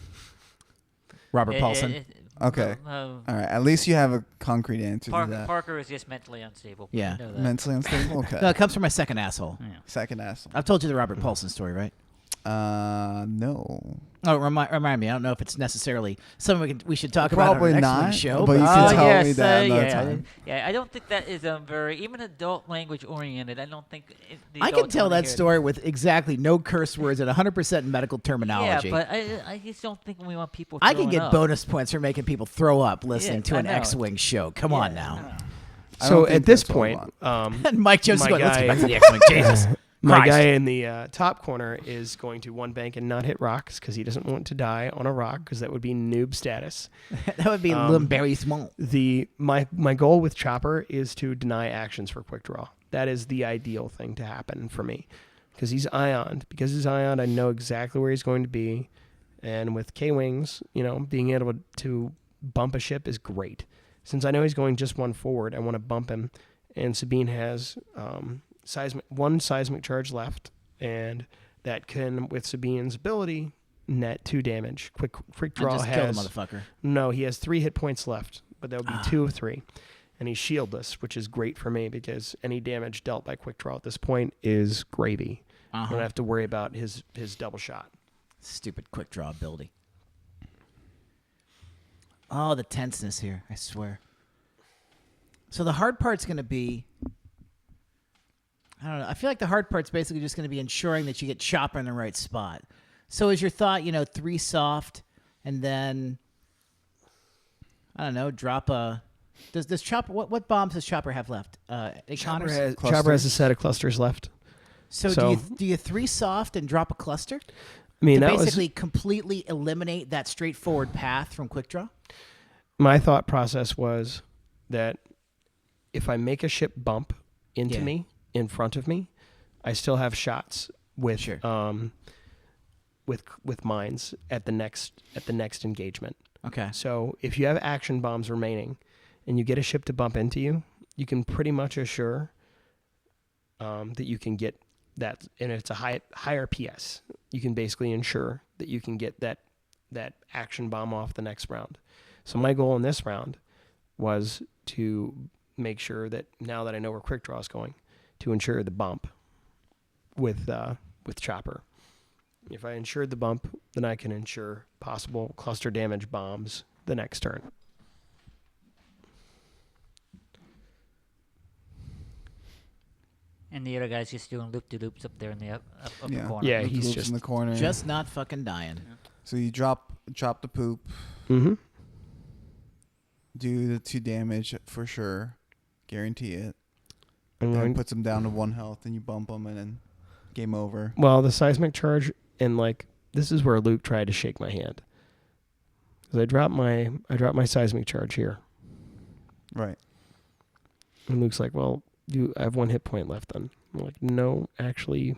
Robert Paulson. Okay. All right. At least you have a concrete answer to that. Parker is just mentally unstable. Yeah. We know that. Mentally unstable? Okay. No, it comes from my second asshole. Yeah. Second asshole. I've told you the Robert Paulson story, right? No. Oh, remind me. I don't know if it's necessarily something we should talk about Probably on our not, next show. but you can tell me that another yeah, time. Yeah, I don't think that is very even adult language oriented. I don't think the I can adults tell wanna that hear it. story with exactly no curse words and 100% medical terminology. Yeah, but I just don't think we want people. I can throwing get up. bonus points for making people throw up listening Yeah, to I an know. X-Wing show. Come on now. I So don't think at this that's what I point, want. And Mike Jones is My going, let's get guy- back to the X-Wing. Jesus. my Christ. guy in the top corner is going to one bank and not hit rocks because he doesn't want to die on a rock because that would be noob status. That would be very small. My goal with Chopper is to deny actions for Quick Draw. That is the ideal thing to happen for me because he's ioned. Because he's ioned, I know exactly where he's going to be. And with K-Wings, being able to bump a ship is great. Since I know he's going just one forward, I want to bump him. And Sabine has one seismic charge left, and that can, with Sabine's ability, net 2 damage. Quick Draw just has kill the motherfucker. No, he has 3 hit points left, but that would be 2 of 3, and he's shieldless, which is great for me because any damage dealt by Quick Draw at this point is gravy. I don't have to worry about his double shot. Stupid quick draw ability. Oh, the tenseness here, I swear. So the hard part's going to be, I don't know, I feel like the hard part's basically just going to be ensuring that you get Chopper in the right spot. So is your thought, 3 soft, and then, I don't know, drop a, does Chopper, what bombs does Chopper have left? Chopper Clusters. has a set of clusters left. So do you 3 soft and drop a cluster? I mean, To that basically completely eliminate that straightforward path from quick draw? my thought process was that if I make a ship bump into me, in front of me, I still have shots with with mines at the next engagement. Okay. So if you have action bombs remaining and you get a ship to bump into you, you can pretty much assure that you can get that, and it's a higher PS. You can basically ensure that you can get that action bomb off the next round. So my goal in this round was to make sure that now that I know where Quick Draw is going, to ensure the bump with Chopper. If I ensured the bump, then I can ensure possible cluster damage bombs the next turn. And the other guy's just doing loop-de-loops up there in the up the Yeah. corner. Yeah, With he's loops just in the corner. Just not fucking dying. So you drop the poop, Mm-hmm. do the 2 damage for sure, guarantee it. I'm Then going, it puts them down to 1 health, and you bump them, and then game over. well, the seismic charge, and this is where Luke tried to shake my hand. Because I dropped my seismic charge here, Right. and Luke's like, "Well, I have 1 hit point left." Then I'm like, "No, actually,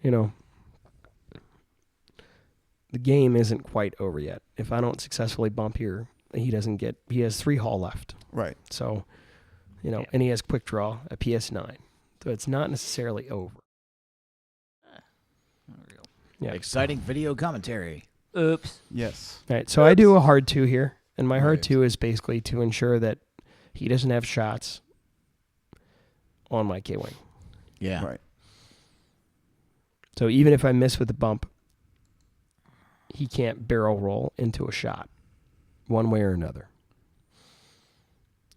the game isn't quite over yet. If I don't successfully bump here, he has 3 hull left. Right. So, and he has Quick Draw, a PS9. So it's not necessarily over." Unreal. Yeah. Exciting video commentary. Oops. Yes. All right, so I do a hard 2 here, and my hard Right. 2 is basically to ensure that he doesn't have shots on my K-Wing. Yeah. Right. So even if I miss with the bump, he can't barrel roll into a shot one way or another.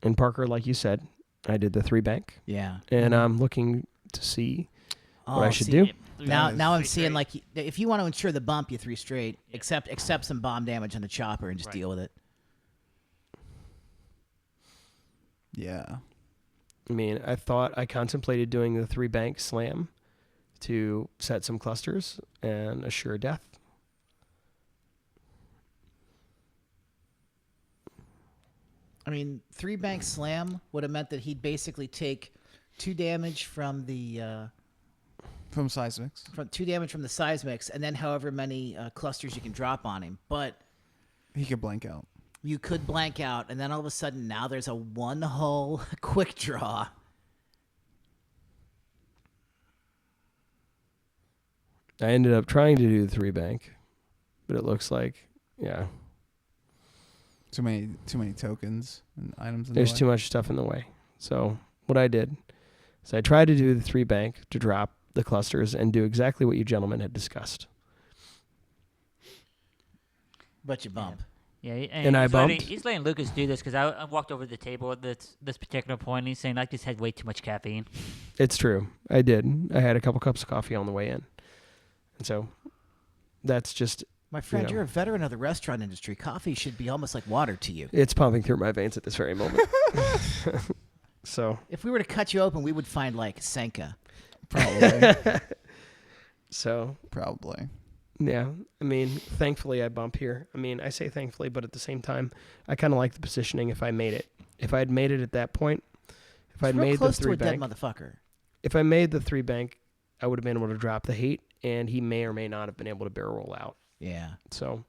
And Parker, like you said, I did the 3-bank, Yeah. and I'm looking to see what I should do. Now I'm Three seeing straight. if you want to ensure the bump, you 3 straight. Accept some bomb damage on the chopper and just Right. deal with it. Yeah. I mean, I contemplated doing the 3-bank slam to set some clusters and assure death. I mean, 3-bank slam would have meant that he'd basically take 2 damage from the From seismics. 2 damage from the seismics, and then however many clusters you can drop on him. But He could blank out. you could blank out, and then all of a sudden now there's a 1-hull quick draw. I ended up trying to do the 3-bank, but it looks like, yeah, Too many tokens and items in there's the way. too much stuff in the way. So what I did is I tried to do the 3-bank to drop the clusters and do exactly what you gentlemen had discussed. But you bump. Yeah, And I bumped. He's letting Lucas do this because I walked over to the table at this particular point. And he's saying I just had way too much caffeine. It's true. I did. I had a couple cups of coffee on the way in. And so that's just, My friend, know. you're a veteran of the restaurant industry. Coffee should be almost like water to you. it's pumping through my veins at this very moment. So, If we were to cut you open, we would find like Senka. Probably. so yeah, I mean, thankfully I bump here. I mean, I say thankfully, but at the same time, I kind of like the positioning if I made it. If I had made it at that point, if I'd It's real made the close to a dead 3-bank, motherfucker. if I made the 3-bank, I would have been able to drop the hate, and he may or may not have been able to barrel roll out. Yeah. So,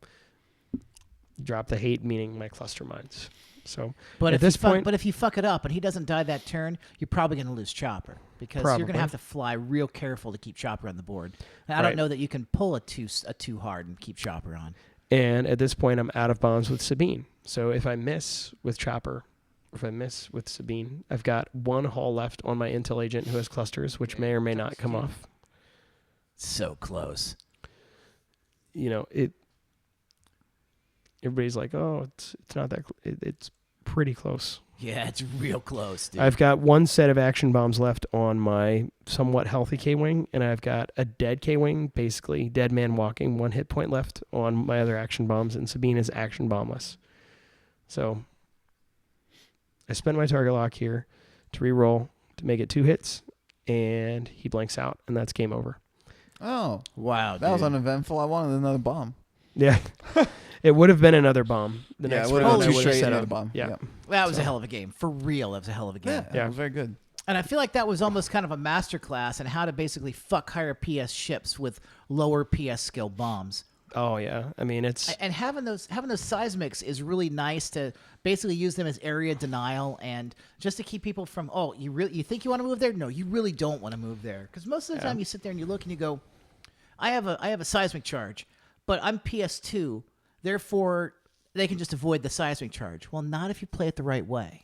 drop the hate, meaning my cluster mines. So, But at this point, but if you fuck it up and he doesn't die that turn, you're probably going to lose Chopper because you're going Probably. to have to fly real careful to keep Chopper on the board. And I Right. don't know that you can pull a too hard and keep Chopper on. and at this point, I'm out of bombs with Sabine. So if I miss with Chopper, or if I miss with Sabine, I've got 1 hull left on my intel agent who has clusters, which may or may not come off. So close. You know, everybody's like, oh, it's not that, it's pretty close. Yeah, it's real close, dude. I've got 1 set of action bombs left on my somewhat healthy K-Wing, and I've got a dead K-Wing, basically dead man walking, 1 hit point left on my other action bombs, and Sabine is action bombless. So I spent my target lock here to re-roll to make it 2 hits, and he blanks out, and that's game over. Oh, Wow, that was dude. uneventful. I wanted another bomb. Yeah. It would have been another bomb. The Yeah, next it would round have I been would 2 have straight set another up. bomb. Yeah. Yep. That was a hell of a game. For real, that was a hell of a game. Yeah, it was very good. And I feel like that was almost kind of a masterclass in how to basically fuck higher PS ships with lower PS skill bombs. Oh yeah. I mean, it's And having those seismics is really nice to basically use them as area denial and just to keep people from, oh, you think you want to move there? No, you really don't want to move there. Because most of the time you sit there and you look and you go, I have a seismic charge, but I'm PS2, therefore they can just avoid the seismic charge. Well, not if you play it the right way.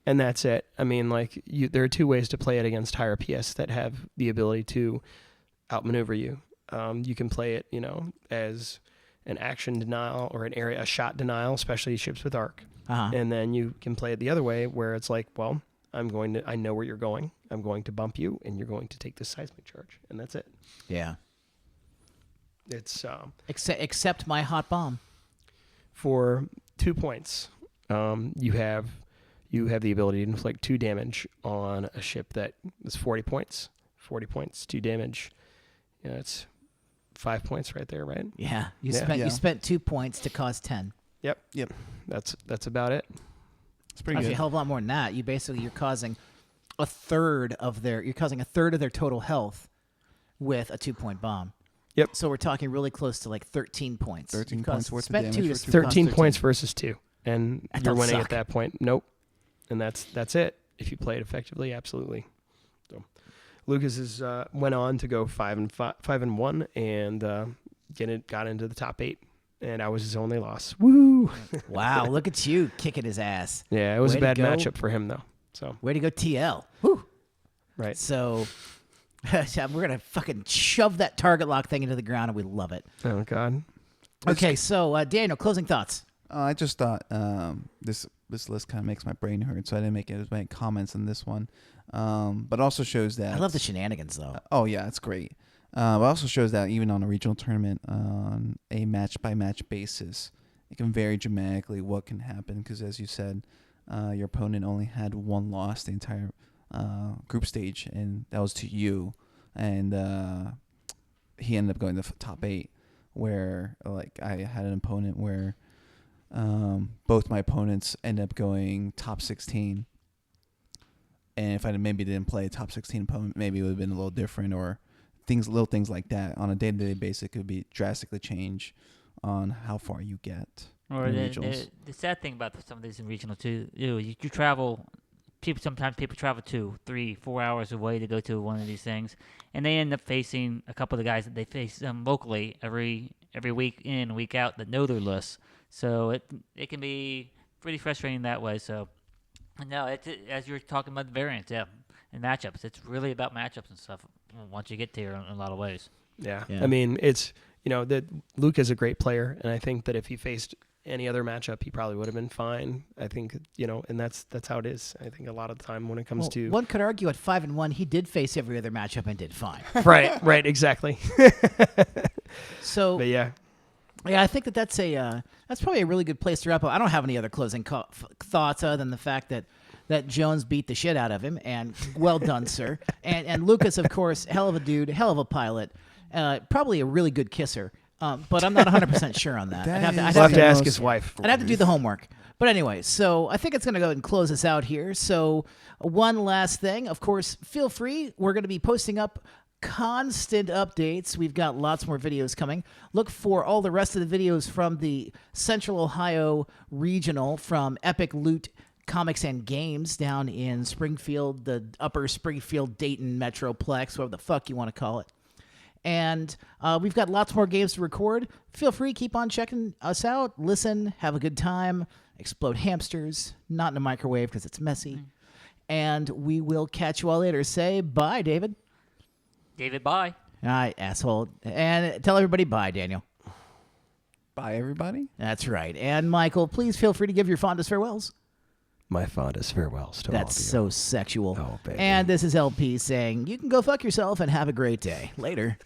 and that's it. I mean, like there are 2 ways to play it against higher PS that have the ability to outmaneuver you. You can play it, as an action denial or a shot denial, especially ships with arc. Uh-huh. And then you can play it the other way where it's like, well, I know where you're going. I'm going to bump you and you're going to take this seismic charge. And that's it. Yeah. It's Except my hot bomb. for 2 points. You have the ability to inflict 2 damage on a ship that is 40 points. 40 points, 2 damage. Yeah, it's 5 points right there, right? Yeah. You Yeah. spent 2 points to cause 10. Yep. Yep. That's about it. It's pretty Actually, good. a hell of a lot more than that. You're causing a third of their total health with a 2-point bomb. Yep. So we're talking really close to like 13 points. 13 You've points worth of spent damage 2 for to 2 cause 13 points versus 2. And That you're don't winning suck. at that point. Nope. And that's it. If you play it effectively, absolutely. So Lucas went on to go 5-1 and got into the top 8. And I was his only loss. Woo! Wow, look at you kicking his ass. Yeah, it was Way a to bad go. matchup for him though. So Way to go, TL. Woo. Right. So we're going to fucking shove that target lock thing into the ground, and we love it. Oh, God. Okay, so Daniel, closing thoughts. I just thought this list kind of makes my brain hurt, so I didn't make as many comments on this one. But also shows that I love the shenanigans, though. oh yeah, it's great. But also shows that even on a regional tournament, on a match-by-match basis, it can vary dramatically what can happen. Because as you said, your opponent only had one loss the entire group stage, and that was to you. And he ended up going to the top 8, where like I had an opponent where both my opponents ended up going top 16. And if I maybe didn't play a top 16 opponent, maybe it would have been a little different, or little things like that. On a day-to-day basis, it could be drastically change on how far you get. Or in the regionals. sad thing about some of these in regional too, you travel. Sometimes people travel 2, 3, 4 hours away to go to one of these things, and they end up facing a couple of the guys that they face locally every week in, week out that know their lists. So it can be pretty frustrating that way. So no, as you're talking about the variants, yeah, and matchups. It's really about matchups and stuff once you get there in a lot of ways. Yeah. Yeah. I mean, it's, that Luke is a great player, and I think that if he faced any other matchup, he probably would have been fine. I think, and that's how it is. I think a lot of the time when it comes to... One could argue at 5-1, he did face every other matchup and did fine. Right, exactly. So, But yeah. yeah, I think that's probably a really good place to wrap up. I don't have any other closing thoughts other than the fact that Jones beat the shit out of him, and well done, sir. And Lucas, of course, hell of a dude, hell of a pilot, probably a really good kisser. But I'm not 100% sure on that. I'd We'll have to ask his wife. I'd have to do the homework. But anyway, so I think it's going to go ahead and close us out here. So one last thing, of course, feel free. We're going to be posting up constant updates. We've got lots more videos coming. Look for all the rest of the videos from the Central Ohio Regional from Epic Loot Comics and Games down in Springfield, the upper Springfield, Dayton Metroplex, whatever the fuck you want to call it. And we've got lots more games to record. Feel free, keep on checking us out. Listen, have a good time. Explode hamsters, not in a microwave because it's messy. And we will catch you all later. Say bye, David. David, bye. All right, asshole. And tell everybody bye, Daniel. Bye, everybody. That's right. And Michael, please feel free to give your fondest farewells. My fondest farewells to all of you. That's so sexual. Oh, baby. And this is LP saying, you can go fuck yourself and have a great day. Later.